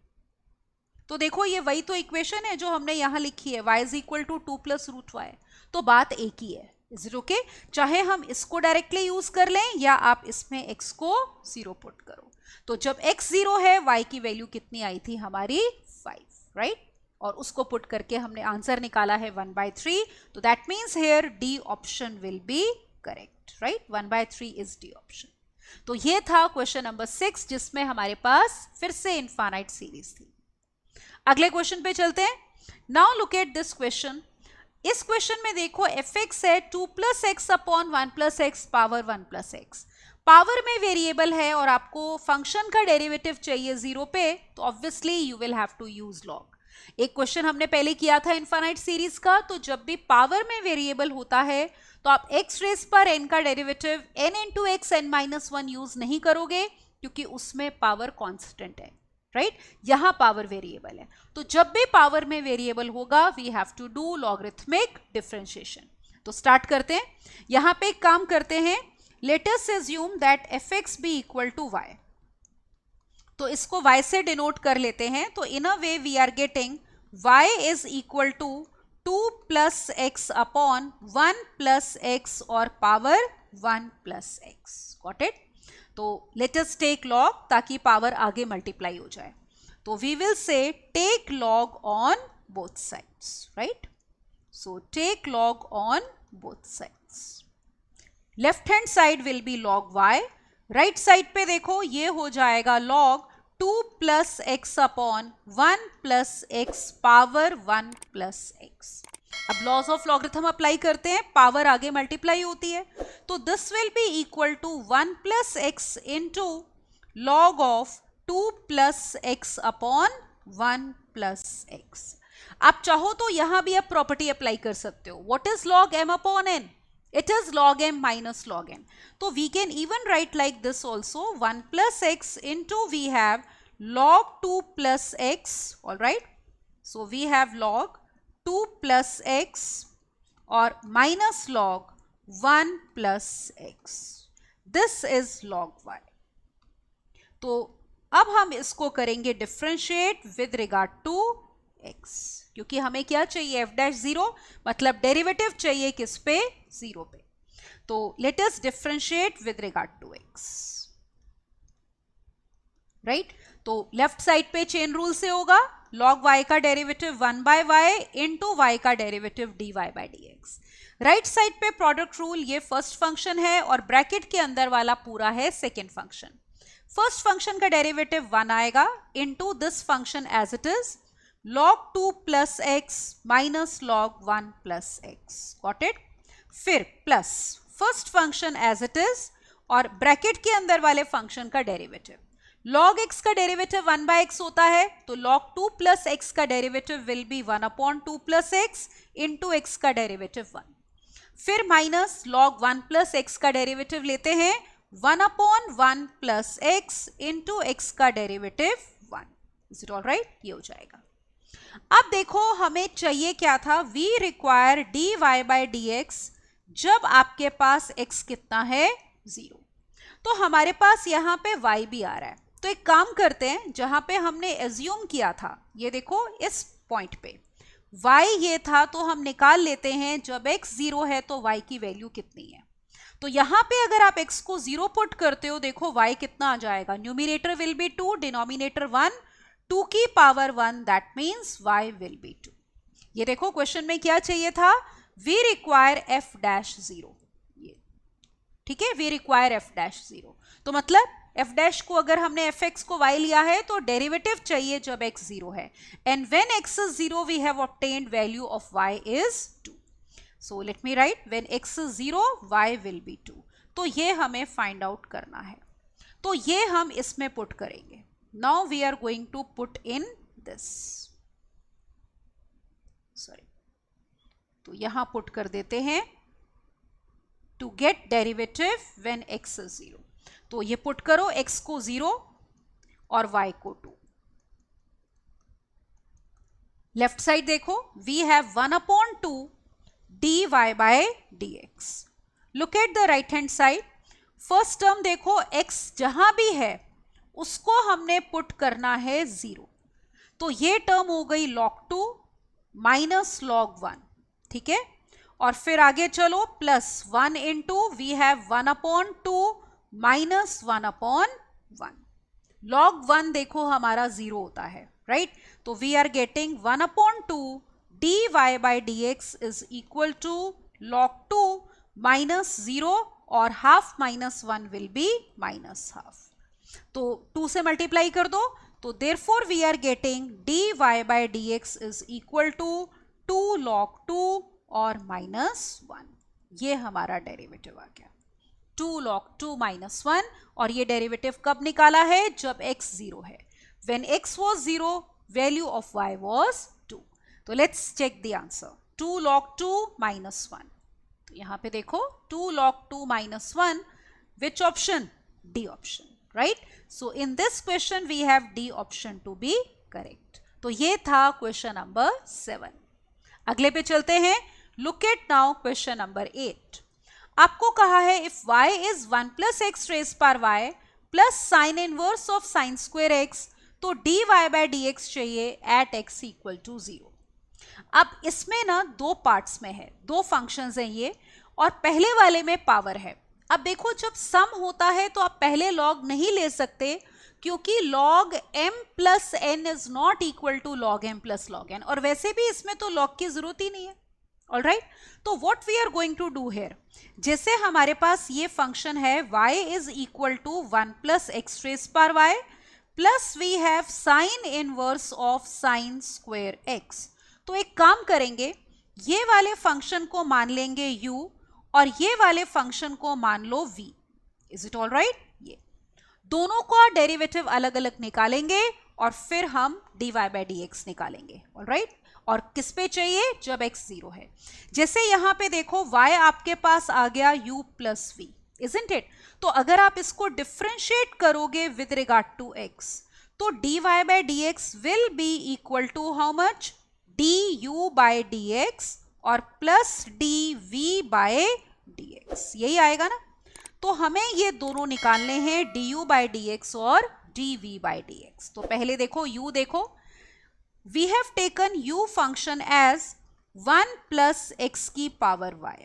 तो देखो ये वही तो इक्वेशन है जो हमने यहां लिखी है, y is equal to 2 plus root y। तो बात एक ही है। Is it okay? चाहे हम इसको डायरेक्टली यूज कर लें या आप इसमें x को 0 पुट करो। तो जब x 0 है, y की वैल्यू कितनी आई थी हमारी? 5, राइट? और उसको पुट करके हमने आंसर निकाला है 1/3। तो that means here D option will be correct, right? 1/3 is D option. तो ये था क्वेश्चन नंबर 6 जिसमें हमारे पास फिर से इनफाइनाइट सीरीज थी। अगले क्वेश्चन पे चलते हैं। Now look at this question. इस क्वेश्चन में देखो fx है 2 plus x upon 1 plus x power 1 plus x. Power में वेरिएबल है और आपको फंक्शन का डेरिवेटिव चाहिए 0 पे, तो obviously you will have to use log. एक क्वेश्चन हमने पहले किया था इनफाइनाइट सीरीज का, तो जब भी पावर में वेरिएबल होता है तो आप x रेस पर n का derivative n into x n minus 1 use नहीं करोगे क्योंकि उसमें पावर कांस्टेंट है, राइट? यहां पावर वेरिएबल है, तो जब भी पावर में वेरिएबल होगा we have to do logarithmic differentiation. तो स्टार्ट करते हैं। यहां पे एक काम करते हैं, let us assume that fx be equal to y। तो इसको y से डिनोट कर लेते हैं। तो in a way we are getting y is equal to 2 plus x upon 1 plus x और power 1 plus x. Got it? तो let us take log ताकि पावर आगे मल्टीप्लाई हो जाए। तो we will say take log on both sides, right? So take log on both sides. Left hand side will be log y, right side पे देखो ये हो जाएगा log 2 plus x upon 1 plus x power 1 plus x. अब laws of logarithm apply करते हैं, power आगे multiply होती है, तो this will be equal to 1 plus x into log of 2 plus x upon 1 plus x. आप चाहो तो यहां भी आप प्रॉपर्टी अप्लाई कर सकते हो। What is log m upon n? It is log m minus log n. So we can even write like this also, 1 plus x into we have log 2 plus x, all right? So we have log 2 plus x or minus log 1 plus x. This is log y. तो अब हम इसको करेंगे differentiate with regard to x, क्योंकि हमें क्या चाहिए? f dash 0, मतलब डेरिवेटिव चाहिए किस पे? 0 पे। तो let us differentiate with regard to x, right? तो लेफ्ट साइड पे चेन रूल से होगा, log y का derivative 1 by y into y का derivative dy by dx। Right side पे प्रोडक्ट रूल, ये फर्स्ट फंक्शन है और ब्रैकेट के अंदर वाला पूरा है सेकेंड फंक्शन। फर्स्ट फंक्शन का डेरिवेटिव 1 आएगा into this function as it is log 2 plus x minus log 1 plus x. Got it? फिर plus first function as it is और ब्रैकेट के अंदर वाले फंक्शन का डेरिवेटिव. log x का derivative 1 by x होता है, तो log 2 plus x का derivative will be 1 upon 2 plus x into x का डेरिवेटिव 1. फिर माइनस log 1 plus x का डेरिवेटिव लेते हैं 1 upon 1 plus x into x का derivative 1. Is it all right? ये हो जाएगा. अब देखो हमें चाहिए क्या था, we require dy by dx जब आपके पास x कितना है 0. तो हमारे पास यहाँ पे y भी आ रहा है. तो एक काम करते हैं, जहां पे हमने एज्यूम किया था, ये देखो इस पॉइंट पे y ये था, तो हम निकाल लेते हैं जब x 0 है तो y की वैल्यू कितनी है. तो यहां पे अगर आप x को 0 पुट करते हो, देखो y कितना आ जाएगा. न्यूमिनेटर विल बी 2, डिनोमिनेटर 1, 2 की power 1, that means y will be 2. ये देखो क्वेश्चन में क्या चाहिए था, वी रिक्वायर f डैश 0. ये ठीक है, वी रिक्वायर f डैश 0. तो मतलब f डैश को अगर हमने fx को y लिया है तो डेरिवेटिव चाहिए जब x 0 है. And when x is 0 we have obtained value of y is 2. So let me write, when x is 0 y will be 2. तो ये हमें फाइंड आउट करना है, तो ये हम इसमें पुट करेंगे. Now we are going to put in this, sorry, तो यहां पुट कर देते हैं to get derivative when x is 0. तो ये पुट करो, x को 0 और y को 2. लेफ्ट साइड देखो, we have 1 upon 2 dy by dx. Look at the right hand side. First term देखो, x जहां भी है उसको हमने पुट करना है 0. तो ये टर्म हो गई log 2 माइनस log 1. ठीक है, और फिर आगे चलो, plus 1 into we have 1 upon 2 minus 1 upon 1. log 1 देखो हमारा 0 होता है, राइट? तो we are getting 1 upon 2 dy by dx is equal to log 2 minus 0 और half minus 1 will be minus half. तो 2 से मल्टीप्लाई कर दो, तो therefore we are getting dy by dx is equal to 2 log 2 और minus 1. ये हमारा derivative आ गया 2 log 2 minus 1. और ये डेरिवेटिव कब निकाला है, जब x 0 है. When x was 0, value of y was 2. तो let's check the answer. 2 log 2 minus 1. तो यहाँ पे देखो 2 log 2 minus 1, which option? D option, right? So in this question we have D option to be correct. तो ये था question number 7. अगले पे चलते हैं. Look at now question number 8. आपको कहा है if y is 1 plus x raised par y plus sin inverse of sin square x, तो dy by dx चाहिए at x equal to 0. अब इसमें ना दो पार्ट्स में है, दो फंक्शंस हैं ये, और पहले वाले में पावर है. अब देखो जब सम होता है तो आप पहले लॉग नहीं ले सकते, क्योंकि log m plus n is not equal to log m plus log n, और वैसे भी इसमें तो log की जरूरत ही नहीं है. ऑल राइट, तो what we are going to do here, जैसे हमारे पास ये फंक्शन है y is equal to 1 plus x raise पर y plus we have sine inverse of sine square x. तो एक काम करेंगे, ये वाले फंक्शन को मान लेंगे u और ये वाले फंक्शन को मान लो v. Is it all right? ये दोनों का डेरिवेटिव अलग अलग निकालेंगे और फिर हम dy by dx निकालेंगे. ऑल राइट, और किस पे चाहिए, जब x 0 है. जैसे यहां पे देखो y आपके पास आ गया u plus v, isn't it? तो अगर आप इसको डिफरेंशिएट करोगे विद रिगार्ड टू x, तो dy by dx will be equal to how much, du by dx और प्लस dv by dx. यही आएगा ना. तो हमें ये दोनों निकालने हैं, du by dx और dv by dx. तो पहले देखो u देखो, we have taken u function as 1 plus x की पावर y.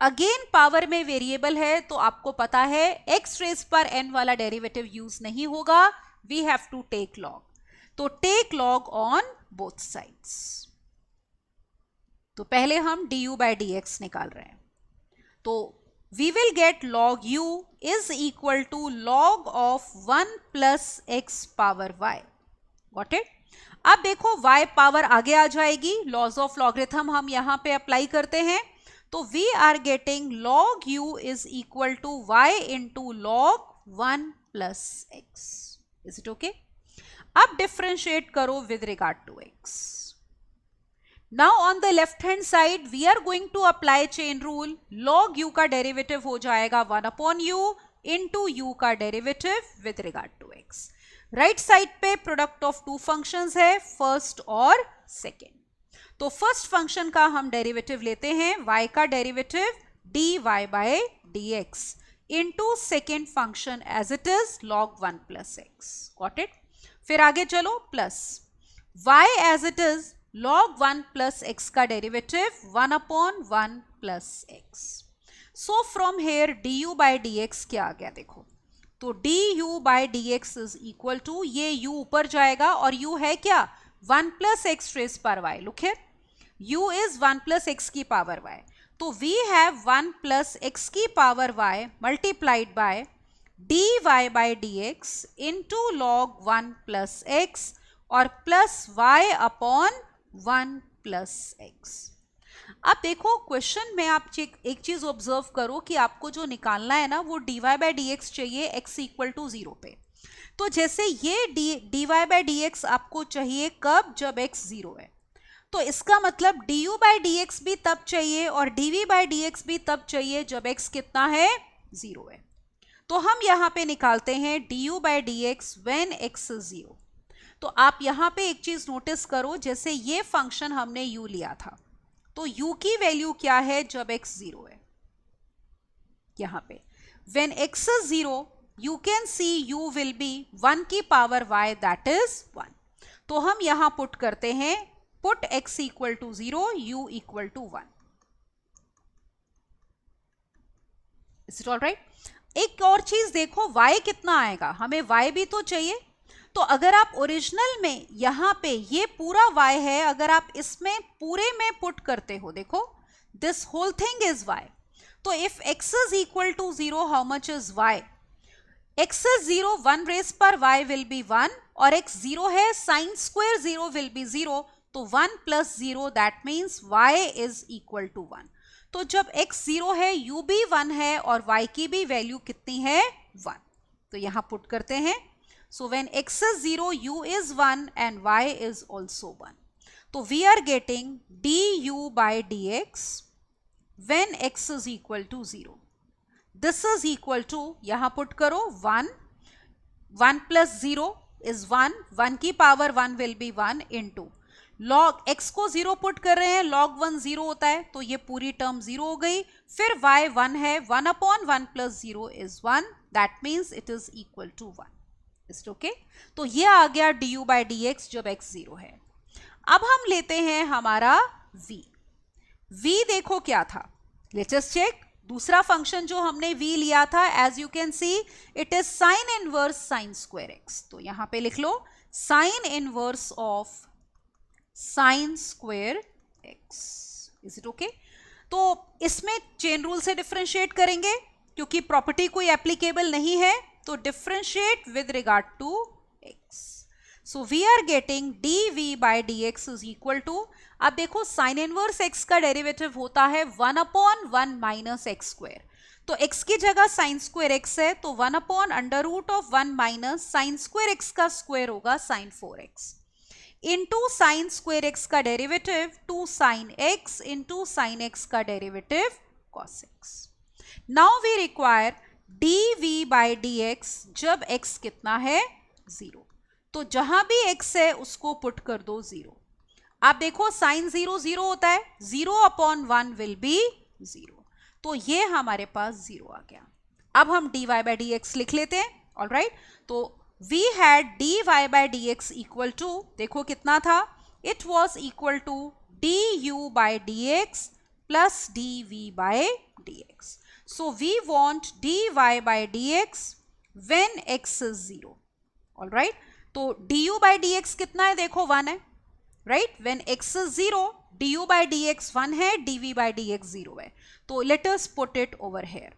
अगेन पावर में वेरिएबल है, तो आपको पता है x रेज पर n वाला डेरिवेटिव यूज नहीं होगा, we have to take log. तो take log on both sides. तो पहले हम du by dx निकाल रहे हैं, तो we will get log u is equal to log of 1 plus x power y. Got it? अब देखो y पावर आगे आ जाएगी, लॉज ऑफ लॉगरिथम हम यहां पे अप्लाई करते हैं, तो we are getting log u is equal to y into log 1 plus x. Is it okay? अब डिफरेंशिएट करो with regard to x. Now on the left hand side we are going to apply chain rule. log u का derivative हो जाएगा 1 upon u into u का derivative with regard to x. Right side पे product of two functions है, first और second. तो first function का हम डेरिवेटिव लेते हैं, y का derivative dy by dx into second function as it is log 1 plus x. Got it? फिर आगे चलो, plus y as it is log 1 plus x का derivative 1 upon 1 plus x. So from hair du by dx क्या आ गया देखो, तो du by dx is equal to, ये u ऊपर जाएगा और u है क्या, 1 plus x रेज पर y. Look here, u is 1 plus x की पावर y. तो we have 1 plus x की power y multiplied by dy by dx into log 1 plus x और plus y upon 1 plus x. अब देखो question में आप एक चीज ऑब्जर्व करो कि आपको जो निकालना है ना वो dy by dx चाहिए x इक्वल टू 0 पे. तो जैसे ये dy by dx आपको चाहिए कब, जब x 0 है. तो इसका मतलब du by dx भी तब चाहिए और dv by dx भी तब चाहिए जब x कितना है, 0 है. तो हम यहाँ पे निकालते हैं du by dx when x is 0. तो आप यहाँ पे एक चीज नोटिस करो, जैसे ये फंक्शन हमने u लिया था, तो u की वैल्यू क्या है जब x 0 है. यहाँ पे when x is 0 you can see u will be 1 की पावर y that is 1. तो हम यहाँ पुट करते हैं, put x equal to 0 u equal to 1. Is it all right? एक और चीज देखो, y कितना आएगा, हमें y भी तो चाहिए. तो अगर आप ओरिजिनल में यहां पे ये पूरा y है, अगर आप इसमें पूरे में पुट करते हो, देखो this whole thing is y. तो if x is equal to 0 हाउ मच इज y, x इज 0, 1 रेज पर y विल बी 1 और x 0 है, साइन स्क्वायर 0 विल बी 0, तो 1 plus 0 that means y is equal to 1. तो जब x 0 है u भी 1 है और y की भी वैल्यू कितनी है, 1. तो यहां पुट करते हैं, so when x is 0 u is 1 and y is also 1. तो we are getting du by dx when x is equal to 0. This is equal to, यहां पुट करो 1, 1 plus 0 is 1, 1 की power 1 will be 1 into log x को 0 put कर रहे हैं, log 1 0 होता है, तो ये पूरी टर्म 0 हो गई. फिर y 1 है, 1 upon 1 plus 0 is 1, that means it is equal to 1. Is it okay? तो ये आ गया du by dx जब x 0 है. अब हम लेते हैं हमारा v. v देखो क्या था, लेट्स जस्ट चेक. दूसरा फंक्शन जो हमने v लिया था, as you can see it is sine inverse sine square x. तो यहां पे लिख लो sine inverse of sine square x. Is it okay? तो इसमें चेन रूल से डिफरेंशिएट करेंगे क्योंकि प्रॉपर्टी कोई एप्लीकेबल नहीं है, तो differentiate with regard to x. So we are getting dv by dx is equal to, अब देखो साइन इनवर्स x का डेरिवेटिव होता है 1 upon 1 माइनस एक्स स्क्वायर. तो x की जगह साइन स्क्वायर x है, तो 1 upon under root of 1 minus sine square x का स्क्वायर होगा sine 4x into sine square x का derivative 2 sine x into sine x का derivative cos x. Now we require dv by dx जब x कितना है, 0. तो जहां भी x है उसको पुट कर दो 0. आप देखो साइन 0 0 होता है, 0 upon 1 विल बी 0. तो ये हमारे पास 0 आ गया. अब हम dy by dx लिख लेते हैं. ऑल राइट, तो we had dy by dx equal to, देखो कितना था, it was equal to du by dx plus dv by dx. So we want dy by dx when x is 0. All right, तो du by dx कितना है, देखो 1 है, right? When x is 0, du by dx 1 है, dv by dx 0 है. तो let us put it over here.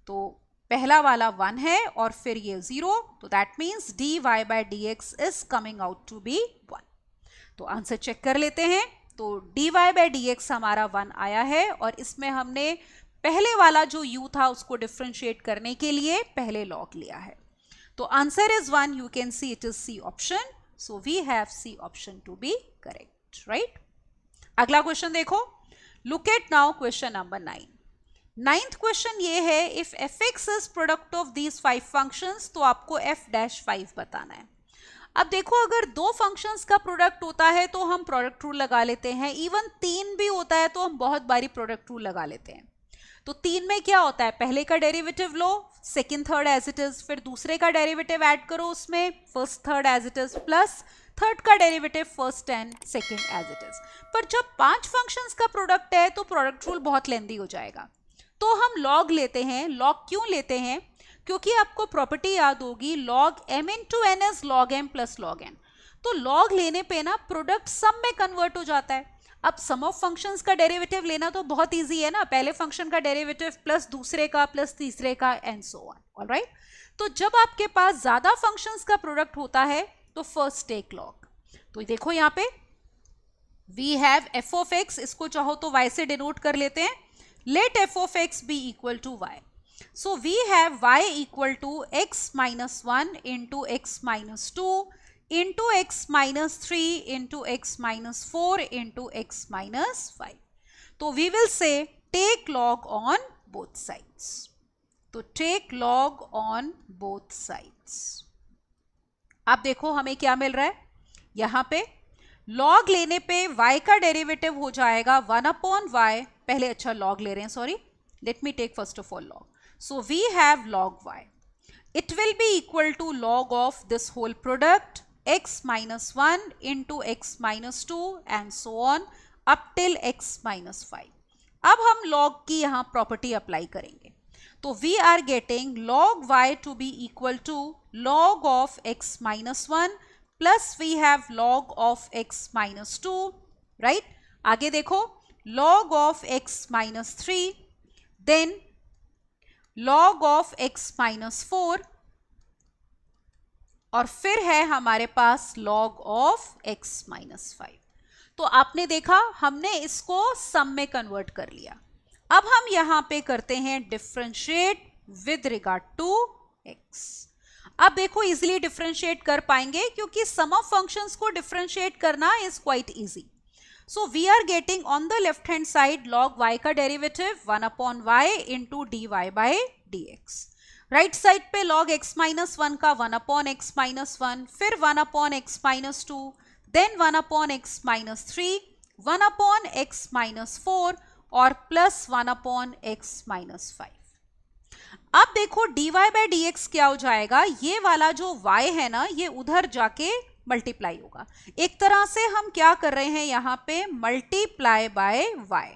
तो पहला वाला 1 है और फिर ये 0, तो that means dy by dx is coming out to be 1. तो आंसर चेक कर लेते हैं। तो dy बाई डी एक्स हमारा 1 आया है और इसमें हमने पहले वाला जो u था उसको डिफ्रेंशिएट करने के लिए पहले लॉग लिया है। तो answer is 1, you can see it is C option. So we have C option to be correct, right. अगला क्वेश्चन देखो, look at now question number 9। Ninth question ये है, if F x is product of these 5 functions, तो आपको f-5 बताना है। अब देखो, अगर 2 फंक्शंस का प्रोडक्ट होता है तो हम प्रोडक्ट रूल लगा लेते हैं, इवन 3 भी होता है तो हम बहुत बारी प्रोडक्ट रूल लगा लेते हैं। तो 3 में क्या होता है, पहले का डेरिवेटिव लो, second third as it is, फिर दूसरे का डेरिवेटिव ऐड करो उसमें, first third as it is, plus third का derivative first and second as it is. पर जब 5 फंक्शंस का प्रोडक्ट है तो प्रोडक्ट रूल बहुत लेंदी हो जाएगा, तो हम लॉग लेते हैं। लॉग क्यों लेते हैं, क्योंकि आपको प्रॉपर्टी याद होगी, log m into n is log m plus log n। तो लॉग लेने पे ना प्रोडक्ट सम में कन्वर्ट हो जाता है। अब सम ऑफ फंक्शंस का डेरिवेटिव लेना तो बहुत इजी है ना, पहले फंक्शन का डेरिवेटिव प्लस दूसरे का प्लस तीसरे का एंड सो ऑन, ऑलराइट। तो जब आपके पास ज्यादा फंक्शंस का प्रोडक्ट होता है तो फर्स्ट टेक लॉग। तो देखो यहाँ पे we have F of x, इसको चाहो तो y से डिनोट कर लेते हैं। Let F of x be equal to y. So we have y equal to x minus 1 into x minus 2 into x minus 3 into x minus 4 into x minus 5. तो we will say take log on both sides. तो take log on both sides. अब देखो हमें क्या मिल रहा है, यहाँ पे log लेने पे y का डेरिवेटिव हो जाएगा 1 upon y, पहले अच्छा log ले रहे हैं, sorry, let me take first of all log. So we have log y. It will be equal to log of this whole product x minus 1 into x minus 2 and so on up till x minus 5. अब हम log की यहाँ property apply करेंगे, तो we are getting log y to be equal to log of x minus 1 plus we have log of x minus 2, right? आगे देखो, log of x minus 3, then log of x minus 4 और फिर है हमारे पास log of x minus 5। तो आपने देखा हमने इसको सम में कन्वर्ट कर लिया। अब हम यहां पे करते हैं differentiate with regard to x। अब देखो इजीली डिफरेंशिएट कर पाएंगे क्योंकि सम ऑफ फंक्शंस को डिफरेंशिएट करना is quite easy. So we are getting on the left hand side log y का derivative 1 upon y into dy by dx। Right side पे log x minus 1 का 1 upon x minus 1, फिर 1 upon x minus 2, then 1 upon x minus 3, 1 upon x minus 4 और plus 1 upon x minus 5। अब देखो dy by dx क्या हो जाएगा, ये वाला जो y है ना ये उधर जाके मल्टीप्लाई होगा। एक तरह से हम क्या कर रहे हैं यहाँ पे, मल्टीप्लाई बाय y,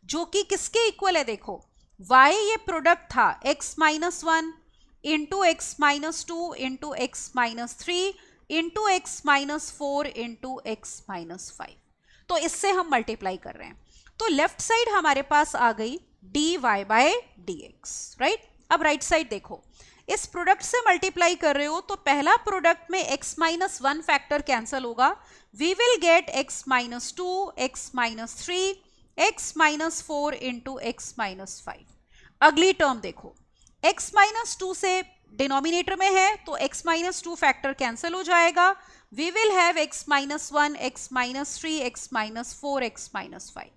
जो कि किसके इक्वल है, देखो y ये प्रोडक्ट था x minus 1 into x minus 2 into x minus 3 into x minus 4 into x minus 5। तो इससे हम मल्टीप्लाई कर रहे हैं, तो लेफ्ट साइड हमारे पास आ गई dy बाय dx, राइट। अब राइट साइड देखो, इस प्रोडक्ट से मल्टीप्लाई कर रहे हो तो पहला प्रोडक्ट में x माइनस 1 फैक्टर कैंसिल होगा, we will get x minus 2, x minus 3, x minus 4 into x minus 5। अगली टर्म देखो, x माइनस 2 से डिनोमिनेटर में है तो x माइनस 2 फैक्टर कैंसिल हो जाएगा, we will have x minus 1, x minus 3, x minus 4, x minus 5।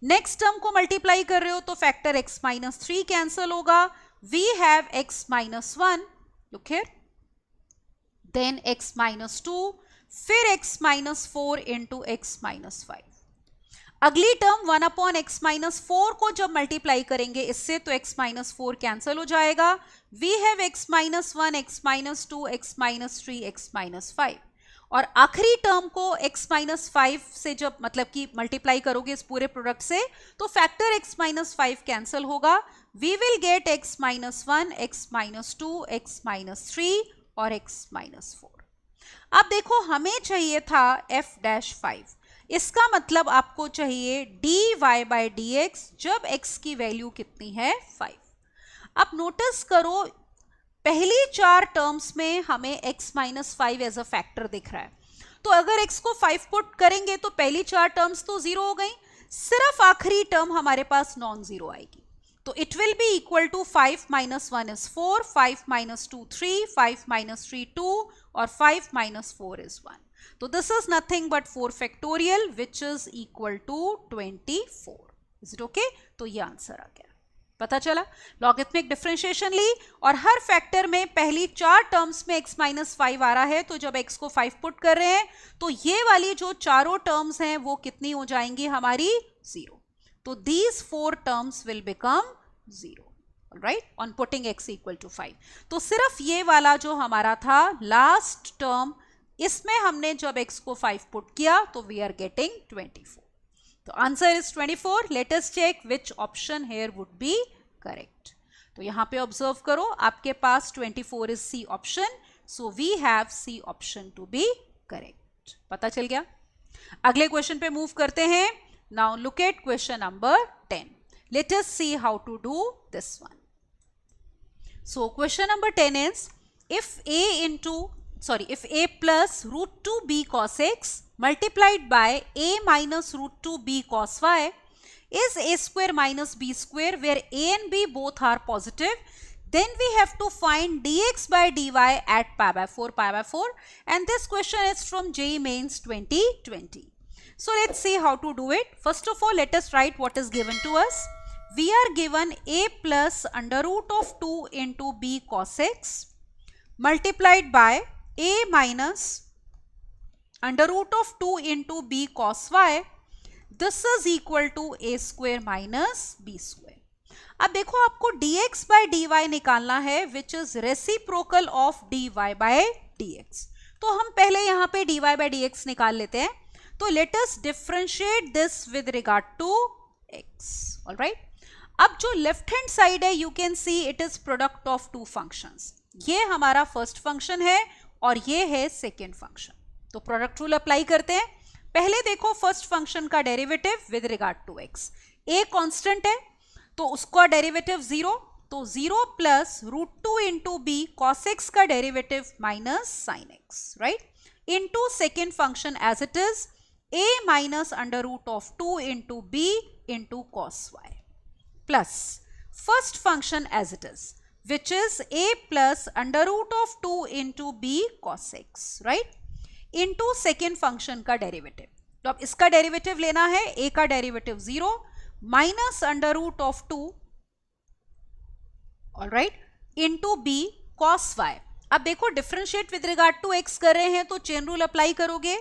Next term को multiply कर रहे हो तो फैक्टर x माइनस 3 कैंसिल होगा, we have x minus 1, look here, then x minus 2, फिर x minus 4 into x minus 5। अगली term 1 upon x minus 4 को जब मल्टीप्लाई करेंगे इससे तो x minus 4 कैंसिल हो जाएगा, we have x minus 1, x minus 2, x minus 3, x minus 5। और आखिरी टर्म को x minus 5 से जब मतलब कि मल्टीप्लाई करोगे इस पूरे प्रोडक्ट से तो फैक्टर x minus 5 कैंसिल होगा, we will get x minus 1, x minus 2, x minus 3 और x minus 4। अब देखो हमें चाहिए था f-5, इसका मतलब आपको चाहिए dy by dx जब x की वैल्यू कितनी है 5। अब नोटिस करो पहली 4 टर्म्स में हमें x minus 5 as a factor दिख रहा है, तो अगर x को 5 पुट करेंगे तो पहली 4 टर्म्स तो 0 हो गई, सिर्फ आखिरी टर्म हमारे पास नॉन जीरो आएगी. तो it will be equal to 5 minus 1 is 4, 5 minus 2 3, 5 minus 3 2 और 5 minus 4 is 1. तो this is nothing but 4 factorial which is equal to 24. Is it okay? तो ये आंसर आ गया. पता चला. लॉगरिथमिक डिफरेंशिएशन ली और हर फैक्टर में पहली 4 टर्म्स में x माइनस 5 आ रहा है, तो जब x को 5 पुट कर रहे हैं तो ये वाली जो चारों टर्म्स हैं वो कितनी हो जाएंगी हमारी 0. तो these 4 terms will become 0. Alright, on putting x equal to 5. तो सिर्फ ये वाला जो हमारा था लास्ट टर्म, इसमें हमने जब x को 5 पुट किया तो we are getting 24. तो answer is 24. Let us check which option here would be correct. तो यहां पे ऑब्जर्व करो, आपके पास 24 is C option, so we have C option to be correct. पता चल गया. अगले क्वेश्चन पे मूव करते हैं. Now look at question number 10. Let us see how to do this one. So question number 10 is if a plus root 2b cos x multiplied by a minus root 2b cos y is a square minus b square where a and b both are positive, then we have to find dx by dy at pi by 4, and this question is from JEE Mains 2020. So let's see how to do it. First of all, let us write what is given to us. We are given a plus under root of 2 into b cos x multiplied by a minus under root of 2 into b cos y. This is equal to a square minus b square. अब देखो, आपको dx by dy निकालना है which is reciprocal of dy by dx. तो हम पहले यहाँ पे dy by dx निकाल लेते हैं. तो let us differentiate this with regard to x. Alright. अब जो लेफ्ट हैंड साइड है, you can see it is product of two functions. ये हमारा फर्स्ट फंक्शन है और ये है सेकेंड फंक्शन. तो प्रोडक्ट रूल अप्लाई करते हैं. पहले देखो फर्स्ट फंक्शन का derivative with regard to x. a constant है तो उसका डेरिवेटिव 0, तो 0 plus root 2 into b cos x का derivative minus sine x, right, into second function as it is a minus under root of 2 into b into cos y plus first function as it is which is a plus under root of 2 into b cos x, right, into second function का derivative. तो अब इसका derivative लेना है, a का derivative 0 minus under root of 2, all right, into b cos y. अब देखो differentiate with regard to x कर रहे हैं तो चेन रूल अप्लाई करोगे.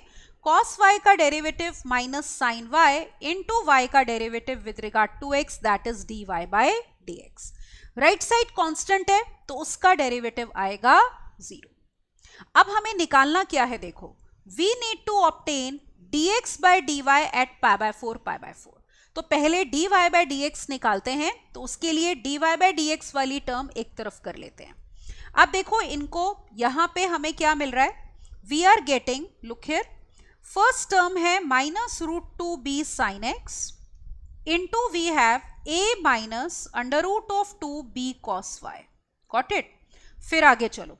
cos y का derivative minus sine y into y का derivative with regard to x, that is dy by dx. Right side constant है तो उसका डेरिवेटिव आएगा 0. अब हमें निकालना क्या है, देखो, we need to obtain dx by dy at pi by 4. तो पहले dy by dx निकालते हैं, तो उसके लिए dy by dx वाली टर्म एक तरफ कर लेते हैं. अब देखो इनको, यहां पे हमें क्या मिल रहा है, we are getting, look here, first term है minus root 2b sine x into we have a minus under root of 2b cos y. Got it. फिर आगे चलो,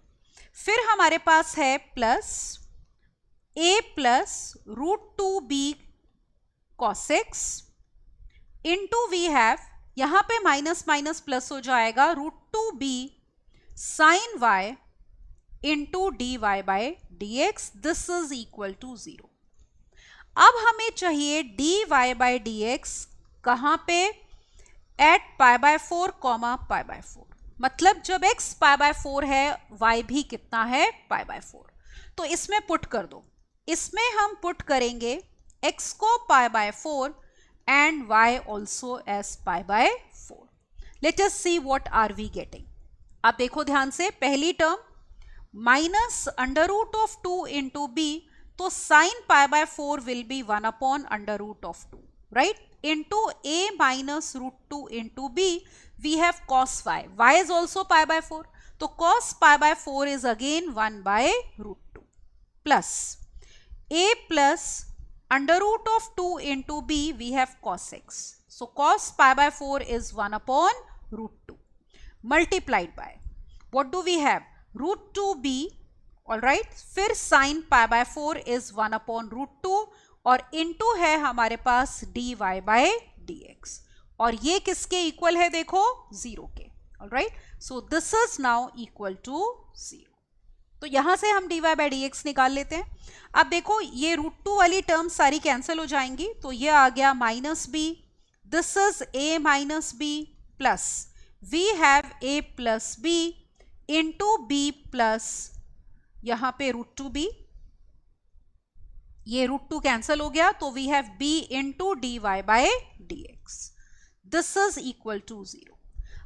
फिर हमारे पास है plus a plus root 2b cos x into we have, यहां पे माइनस माइनस प्लस हो जाएगा, root 2b sine y into dy by dx. This is equal to 0. अब हमें चाहिए dy बाय dx कहां पे, at pi by 4 comma pi by 4. मतलब जब x पाई बाय 4 है, y भी कितना है, पाई बाय 4. तो इसमें पुट कर दो. इसमें हम पुट करेंगे x को pi by 4 and y also as pi by 4. Let us see what are we getting. आप देखो ध्यान से, पहली term minus under root of 2 into b, तो sine pi by 4 will be 1 upon under root of 2, right, into a minus root 2 into b, we have cos y. Y is also pi by 4. तो cos pi by 4 is again 1 by root 2 plus a plus under root of 2 into b, we have cos x. So cos pi by 4 is 1 upon root 2 multiplied by, what do we have, root 2b alright, फिर sign pi by 4 is 1/√2 और into है हमारे पास dy by dx और ये किसके equal है देखो 0 के. All right, so this is now equal to 0. तो यहां से हम dy बाय dx निकाल लेते हैं. अब देखो ये √2 वाली टर्म सारी कैंसिल हो जाएंगी तो ये आ गया -b. This is a minus b plus we have a plus b into b plus यहां पे √2b. ये √2 कैंसिल हो गया तो we have b into dy by dx. This is equal to 0.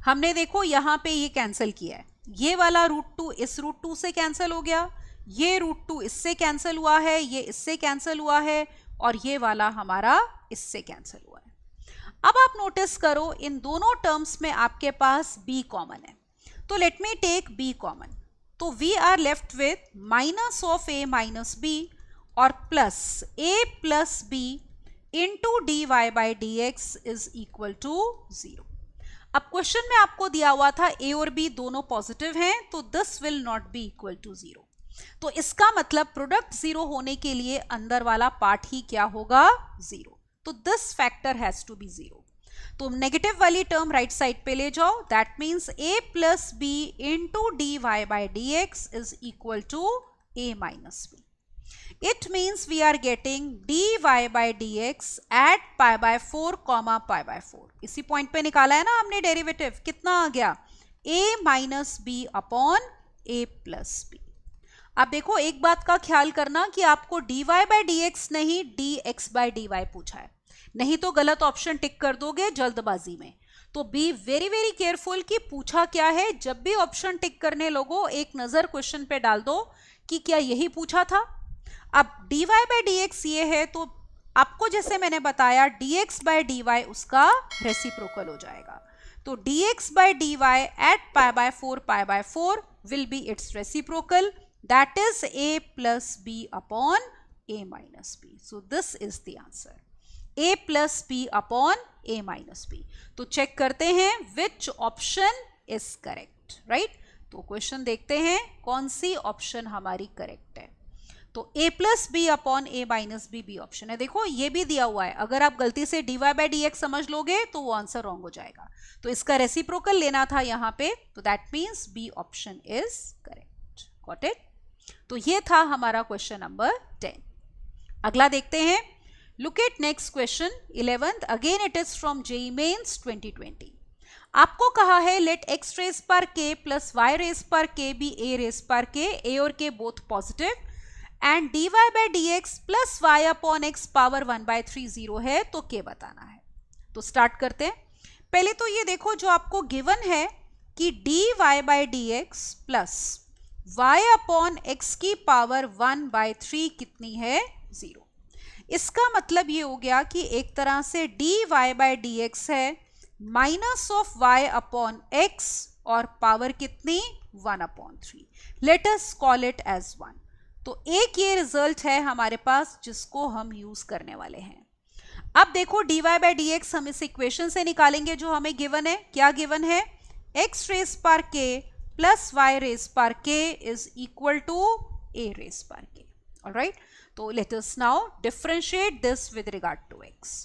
हमने देखो यहां पे ये कैंसिल किया है, ये वाला √2 इस √2 से कैंसिल हो गया, ये √2 इससे कैंसिल हुआ है, ये इससे कैंसिल हुआ है और ये वाला हमारा इससे कैंसिल हुआ है. अब आप नोटिस करो इन दोनों टर्म्स में आपके पास b कॉमन है, तो let me take b common. तो we are left with minus of a minus b और plus a plus b into dy by dx is equal to 0. अब क्वेश्चन में आपको दिया हुआ था a और b दोनों पॉजिटिव हैं तो this will not be equal to 0. तो इसका मतलब प्रोडक्ट 0 होने के लिए अंदर वाला पार्ट ही क्या होगा 0. तो this factor has to be 0. तो नेगेटिव वाली टर्म राइट साइड पे ले जाओ, that means a plus b into dy by dx is equal to a minus b. It means we are getting dy by dx at pi by 4 comma pi by 4. इसी point पे निकाला है ना हमने derivative, कितना आ गया a minus b upon a plus b. अब देखो एक बात का ख्याल करना कि आपको dy by dx नहीं dx by dy पूछा है, नहीं तो गलत ऑप्शन टिक कर दोगे जल्दबाजी में. तो बी वेरी वेरी केयरफुल कि पूछा क्या है. जब भी ऑप्शन टिक करने लोगो एक नजर क्वेश्चन पे डाल दो कि क्या यही पूछा था. अब dy बाई dx ये है तो आपको जैसे मैंने बताया dx बाई dy उसका रेसिप्रोकल हो जाएगा. तो dx by dy at pi by 4 will be its reciprocal, that is a plus b upon a minus b. So this is the answer, a plus b upon a minus b. तो check करते हैं which option is correct, right. तो question देखते हैं कौन C option हमारी correct है. तो a plus b upon a minus b B option है. देखो ये भी दिया हुआ है, अगर आप गलती से dy बाई dx समझ लोगे तो वो आंसर रॉन्ग हो जाएगा. तो इसका रेसिप्रोकल लेना था यहाँ पे, तो that means B option is correct. Got it. तो ये था हमारा क्वेश्चन नंबर 10. अगला देखते हैं. Look at next question 11th. Again it is from JEE Mains 2020. आपको कहा है लेट x रेस पर k प्लस y रेस पर k बी a रेस पर k, a और k both positive and dy by dx plus y upon x power 1/3 0 है तो k बताना है. तो स्टार्ट करते हैं. पहले तो ये देखो जो आपको गिवन है कि dy by dx plus y upon x की पावर 1/3 कितनी है 0. इसका मतलब ये हो गया कि एक तरह से dy बाई dx है minus of y upon x और पावर कितनी 1/3. Let us call it as 1. तो एक ये रिजल्ट है हमारे पास जिसको हम यूज करने वाले हैं. अब देखो dy बाई dx हम इस इक्वेशन से निकालेंगे जो हमें गिवन है. क्या गिवन है? x रेस पर k प्लस y रेस पर k is equal to a race पर k. ऑलराइट, तो let us now differentiate this with regard to x.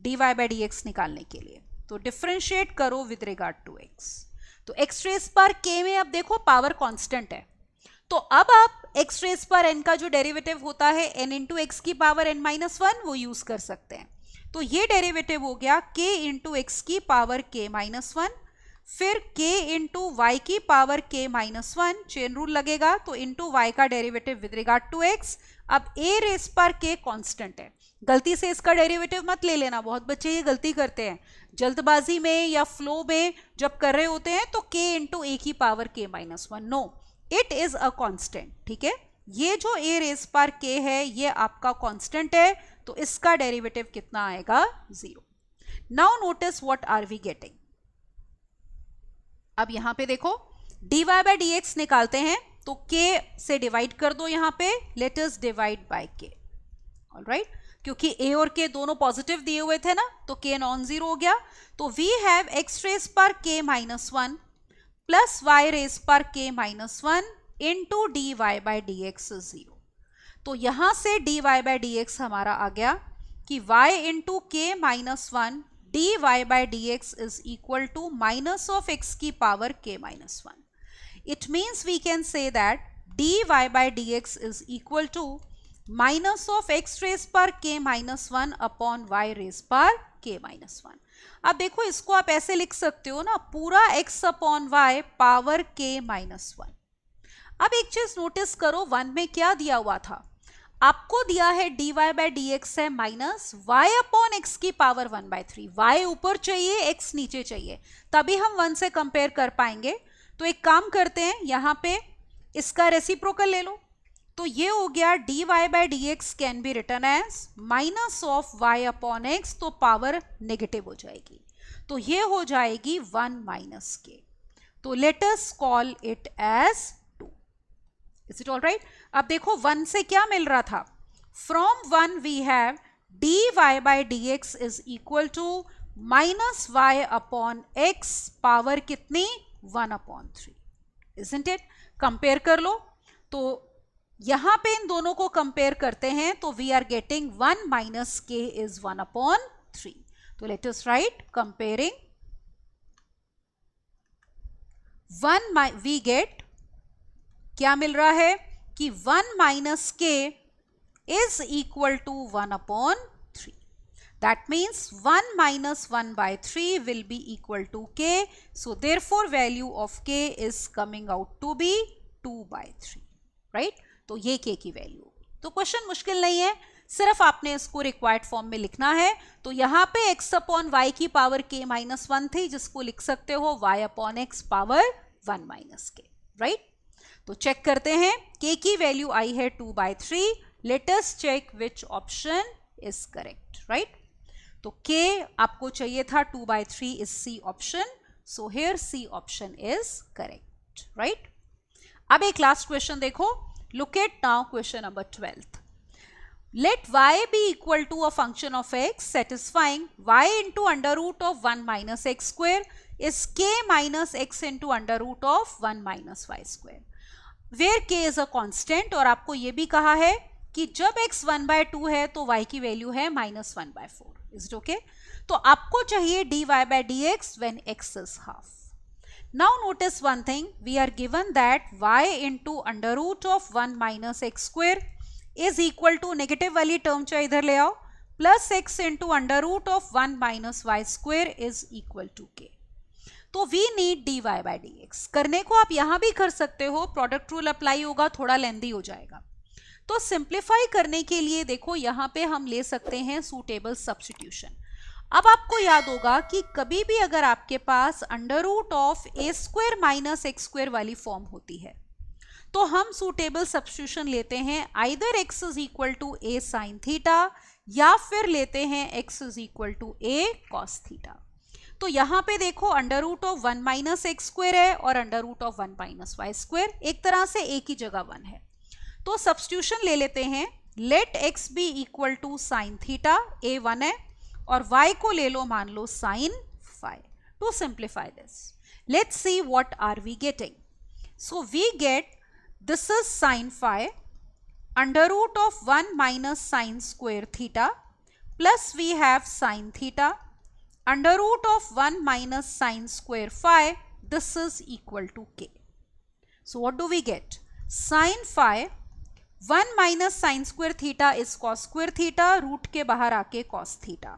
dy by dx निकालने के लिए तो डिफरेंशिएट करो विद रिगार्ड टू x. तो x रेस पर k में अब देखो पावर कांस्टेंट है, तो अब आप x रेस पर n का जो डेरिवेटिव होता है n इंटू एक्स की पावर n माइनस 1 वो यूज कर सकते हैं. तो ये डेरिवेटिव हो गया k इंटू एक्स की पावर k माइनस 1, फिर k इंटू वाई की power k minus 1, chain rule लगेगा तो इंटू वाई का derivative with regard to x. अब a रेस पर k कांस्टेंट है, गलती से इसका डेरिवेटिव मत ले लेना. बहुत बच्चे ये गलती करते हैं जल्दबाजी में या फ्लो में जब कर रहे होते हैं तो k इंटू a की power k minus 1. No, it is a constant. ठीक है, ये जो a रेस पर k है ये आपका कांस्टेंट है तो इसका डेरिवेटिव कितना आएगा 0. Now notice what are we getting. अब यहां पे देखो dy बाई dx निकालते हैं तो k से डिवाइड कर दो. यहां पे let us divide by k. Alright, क्योंकि a और k दोनों पॉजिटिव दिए हुए थे ना तो k नॉन जीरो हो गया. तो वी हैव x रेस पर k minus 1 plus y raise पर k minus 1 into d y by d x is 0। तो यहां से dy बाई डी एक्स हमारा आ गया कि y into k minus one d y by d x is equal to minus of x की power k minus one. It means we can say that dy by dx is equal to minus of x raised पर k minus 1 upon y raised पर k minus 1। अब देखो इसको आप ऐसे लिख सकते हो ना, पूरा x upon y power k minus 1। अब एक चीज नोटिस करो, 1 में क्या दिया हुआ था, आपको दिया है dy by dx है माइनस y अपॉन x की पावर 1/3। y ऊपर चाहिए, x नीचे चाहिए, तभी हम 1 से कंपेयर कर पाएंगे। तो एक काम करते हैं, यहां पे इसका रेसिप्रोकल ले लो, तो ये हो गया dy by d x can be written as minus of y upon x, तो पावर नेगेटिव हो जाएगी, तो ये हो जाएगी 1 माइनस के। तो let us call it as 2। Is it all right? अब देखो 1 से क्या मिल रहा था, from 1 we have dy by d x is equal to minus y upon x power कितनी 1 अपॉन 3। Isn't it? कंपेयर कर लो, तो यहां पे इन दोनों को कंपेयर करते हैं तो we are getting 1 minus k is 1 upon 3। तो let us write comparing 1 we get, क्या मिल रहा है कि 1 minus k is equal to 1 upon 3। That means 1 minus 1 by 3 will be equal to k. So therefore value of k is coming out to be 2 by 3. Right? तो ये k की value. तो question मुश्किल नहीं है, सिर्फ आपने इसको रिक्वायर्ड फॉर्म में लिखना है। तो यहाँ पे x अपॉन y की पावर k माइनस 1 थी, जिसको लिख सकते हो y upon x power 1 minus k। Right? तो चेक करते हैं, k की वैल्यू आई है 2 by 3। Let us check which option is correct. Right? तो k आपको चाहिए था 2 by 3 is C option. So here C option is correct, right? अब एक लास्ट क्वेश्चन देखो, look at now question number 12th. Let y be equal to a function of x satisfying y into under root of 1 minus x square is k minus x into under root of 1 minus y square, where k is a constant। और आपको ये भी कहा है कि जब x 1/2 है तो y की वैल्यू है माइनस 1/4। Is it okay? तो आपको चाहिए dy by dx when x is half. Now notice one thing, we are given that y into under root of 1 minus x square is equal to negative वाली term चाहे इधर ले आओ, plus x into under root of 1 minus y square is equal to k. तो we need dy by dx। करने को आप यहां भी कर सकते हो, प्रोडक्ट रूल अप्लाई होगा, थोड़ा लेंदी हो जाएगा। तो सिंप्लीफाई करने के लिए देखो यहां पे हम ले सकते हैं सूटेबल सब्स्टिट्यूशन। अब आपको याद होगा कि कभी भी अगर आपके पास under root of a square minus x square वाली फॉर्म होती है तो हम सूटेबल सब्स्टिट्यूशन लेते हैं, either x is equal to a sine theta या फिर लेते हैं x is equal to a cos theta. तो यहां पे देखो under root of 1 minus x square है और under root of 1 minus y square, एक तरह से ए की जगह 1 है। तो सब्स्टिट्यूशन ले लेते हैं, let x be equal to sine theta, a 1 है, और y को ले लो मान लो sine phi. To simplify this, let's see what are we getting. So we get this is sine phi under root of 1 minus sine square theta plus we have sine theta under root of 1 minus sine square phi, this is equal to k. So what do we get? Sine phi 1 minus sine square theta is cos square theta, root के बाहर आके cos theta,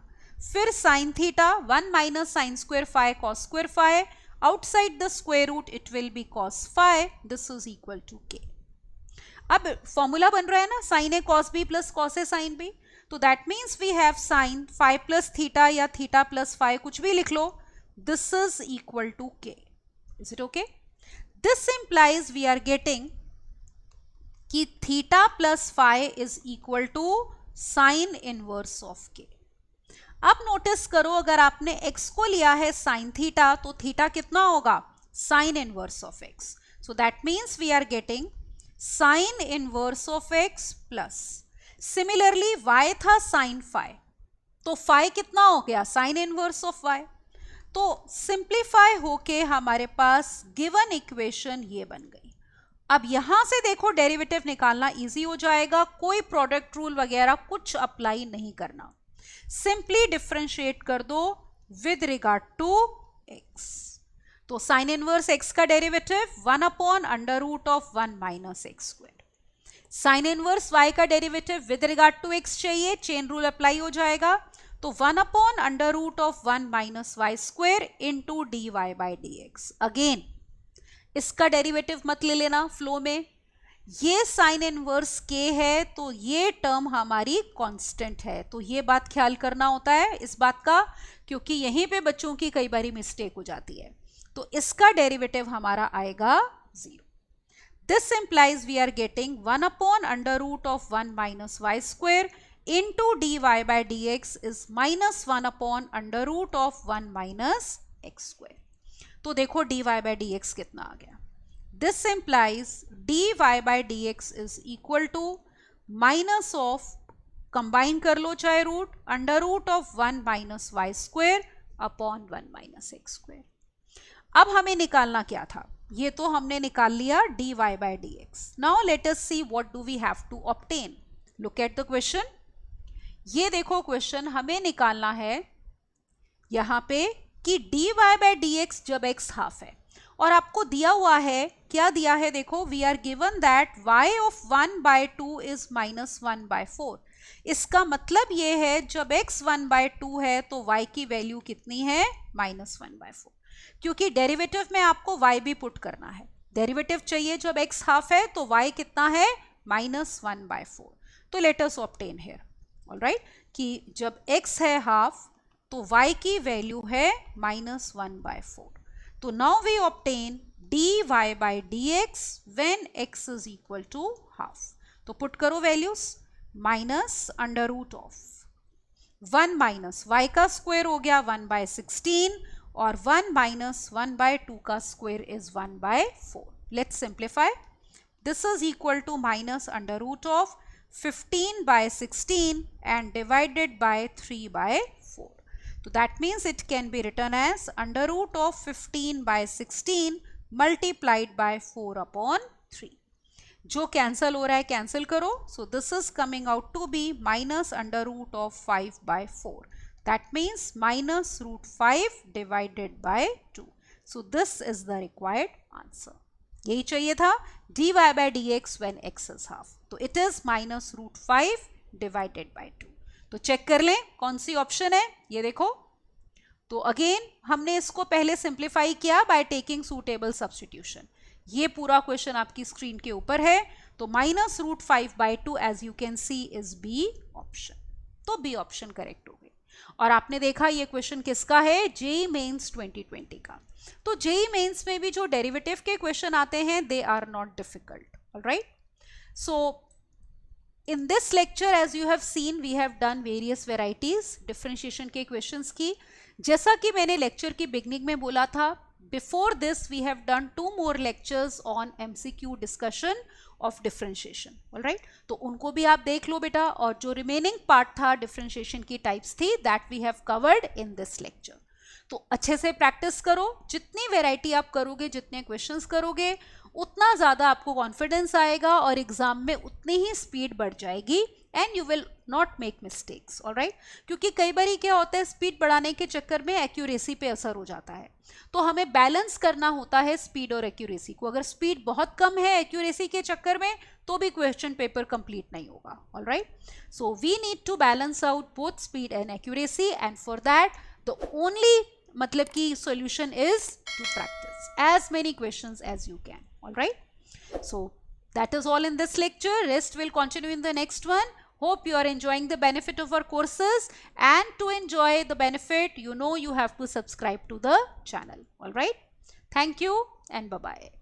फिर sin theta 1 minus sine square phi cos square phi, outside the square root it will be cos phi, this is equal to k. अब formula बन रहा है ना, sin a cos b plus cos a sin b, तो that means we have sine phi plus theta या theta plus phi, कुछ भी लिख लो, this is equal to k. Is it okay? This implies we are getting कि theta plus phi is equal to sine inverse of k. अब notice करो, अगर आपने x को लिया है साइन थीटा तो थीटा कितना होगा? Sine inverse of x। So that means we are getting sine inverse of x plus, similarly y था साइन फाई, तो फाई कितना हो गया? Sine inverse of y। तो सिंप्लीफाई होके हमारे पास गिवन इक्वेशन ये बन गई, अब यहां से देखो डेरिवेटिव निकालना इजी हो जाएगा, कोई प्रोडक्ट रूल वगैरह कुछ अप्लाई नहीं करना, सिंपली डिफरेंशिएट कर दो विद रिगार्ड टू x। तो साइन इनवर्स x का derivative 1 upon under root of 1 minus x square. Sine inverse y का derivative with regard to x चाहिए, चेन रूल अप्लाई हो जाएगा, तो 1 upon under root of 1 minus y square into d y by d x. Again इसका derivative मत ले लेना flow में, ये साइन इनवर्स k है तो ये टर्म हमारी कांस्टेंट है, तो ये बात ख्याल करना होता है इस बात का, क्योंकि यहीं पे बच्चों की कई बारी मिस्टेक हो जाती है। तो इसका डेरिवेटिव हमारा आएगा 0। This implies we are getting 1 upon under root of 1 minus y square into dy by dx is minus 1 upon under root of 1 minus x square. तो देखो dy by dx कितना आ गया। This implies dy by dx is equal to minus of, combine कर लो चाहे root, under root of 1 minus y square upon 1 minus x square। अब हमें निकालना क्या था, ये तो हमने निकाल लिया dy by dx। Now let us see what do we have to obtain. Look at the question. ये देखो क्वेश्चन हमें निकालना है यहाँ पे कि dy by dx जब x हाफ है, और आपको दिया हुआ है, क्या दिया है देखो, we are given that y of 1 by 2 is minus 1 by 4। इसका मतलब ये है जब x 1 बाय 2 है तो y की वैल्यू कितनी है, माइनस 1 बाय 4, क्योंकि डेरिवेटिव में आपको y भी पुट करना है। डेरिवेटिव चाहिए जब x हाफ है तो y कितना है, माइनस 1 बाय 4। तो let us obtain here, alright, कि जब x है हाफ तो y की वैल्यू है माइनस 1 बाय 4। तो now we obtain dy by dx when x is equal to half. तो पुट करो values, minus under root of 1 minus y का स्क्वायर हो गया 1 बाय 16, और 1 माइनस 1 बाय 2 का square is 1 by 4। Let's simplify, this is equal to minus under root of 15 by 16 and divided by 3 by 4. So that means it can be written as under root of 15 by 16 multiplied by 4 upon 3. जो cancel हो रहा है cancel करो, so this is coming out to be minus under root of 5 by 4. That means minus root 5 divided by 2. So this is the required answer. यही चाहिए था, dy by dx when x is half. तो it is minus root 5 divided by 2. तो check कर लें कौन C option है, ये देखो। तो अगेन हमने इसको पहले सिंप्लीफाई किया बाय टेकिंग सूटेबल सब्स्टिट्यूशन। ये पूरा क्वेश्चन आपकी स्क्रीन के ऊपर है। तो minus root 5 by 2 as you can see is B option. तो बी ऑप्शन करेक्ट हो गई। और आपने देखा ये क्वेश्चन किसका है, जेईई मेंस 2020 का। तो जेईई मेंस में भी जो डेरिवेटिव के क्वेश्चन आते हैं they are not difficult, alright. So in this lecture as you have seen we have done various varieties differentiation के questions की। जैसा कि मैंने lecture की beginning में बोला था, before this we have done 2 more lectures on MCQ discussion of differentiation, alright। तो उनको भी आप देख लो बेटा, और जो remaining part था differentiation की types थी that we have covered in this lecture। तो अच्छे से प्रैक्टिस करो, जितनी वैरायटी आप करोगे, जितने क्वेश्चंस करोगे, उतना ज़्यादा आपको कॉन्फिडेंस आएगा और एग्जाम में उतनी ही स्पीड बढ़ जाएगी and you will not make mistakes, alright. क्योंकि कई बार क्या होता है, स्पीड बढ़ाने के चक्कर में एक्यूरेसी पे असर हो जाता है। तो हमें बैलेंस करना होता है स्पीड और एक्यूरेसी को। अगर स्पीड बहुत कम है एक्यूरेसी के चक्कर में तो भी क्वेश्चन पेपर कंप्लीट नहीं होगा, alright. So we need to balance out both speed and accuracy, and for that the only मतलब कि solution is to practice as many questions as you can, all right। So that is all in this lecture. Rest will continue in the next one. Hope you are enjoying the benefit of our courses, and to enjoy the benefit you know you have to subscribe to the channel, all right। Thank you and bye bye.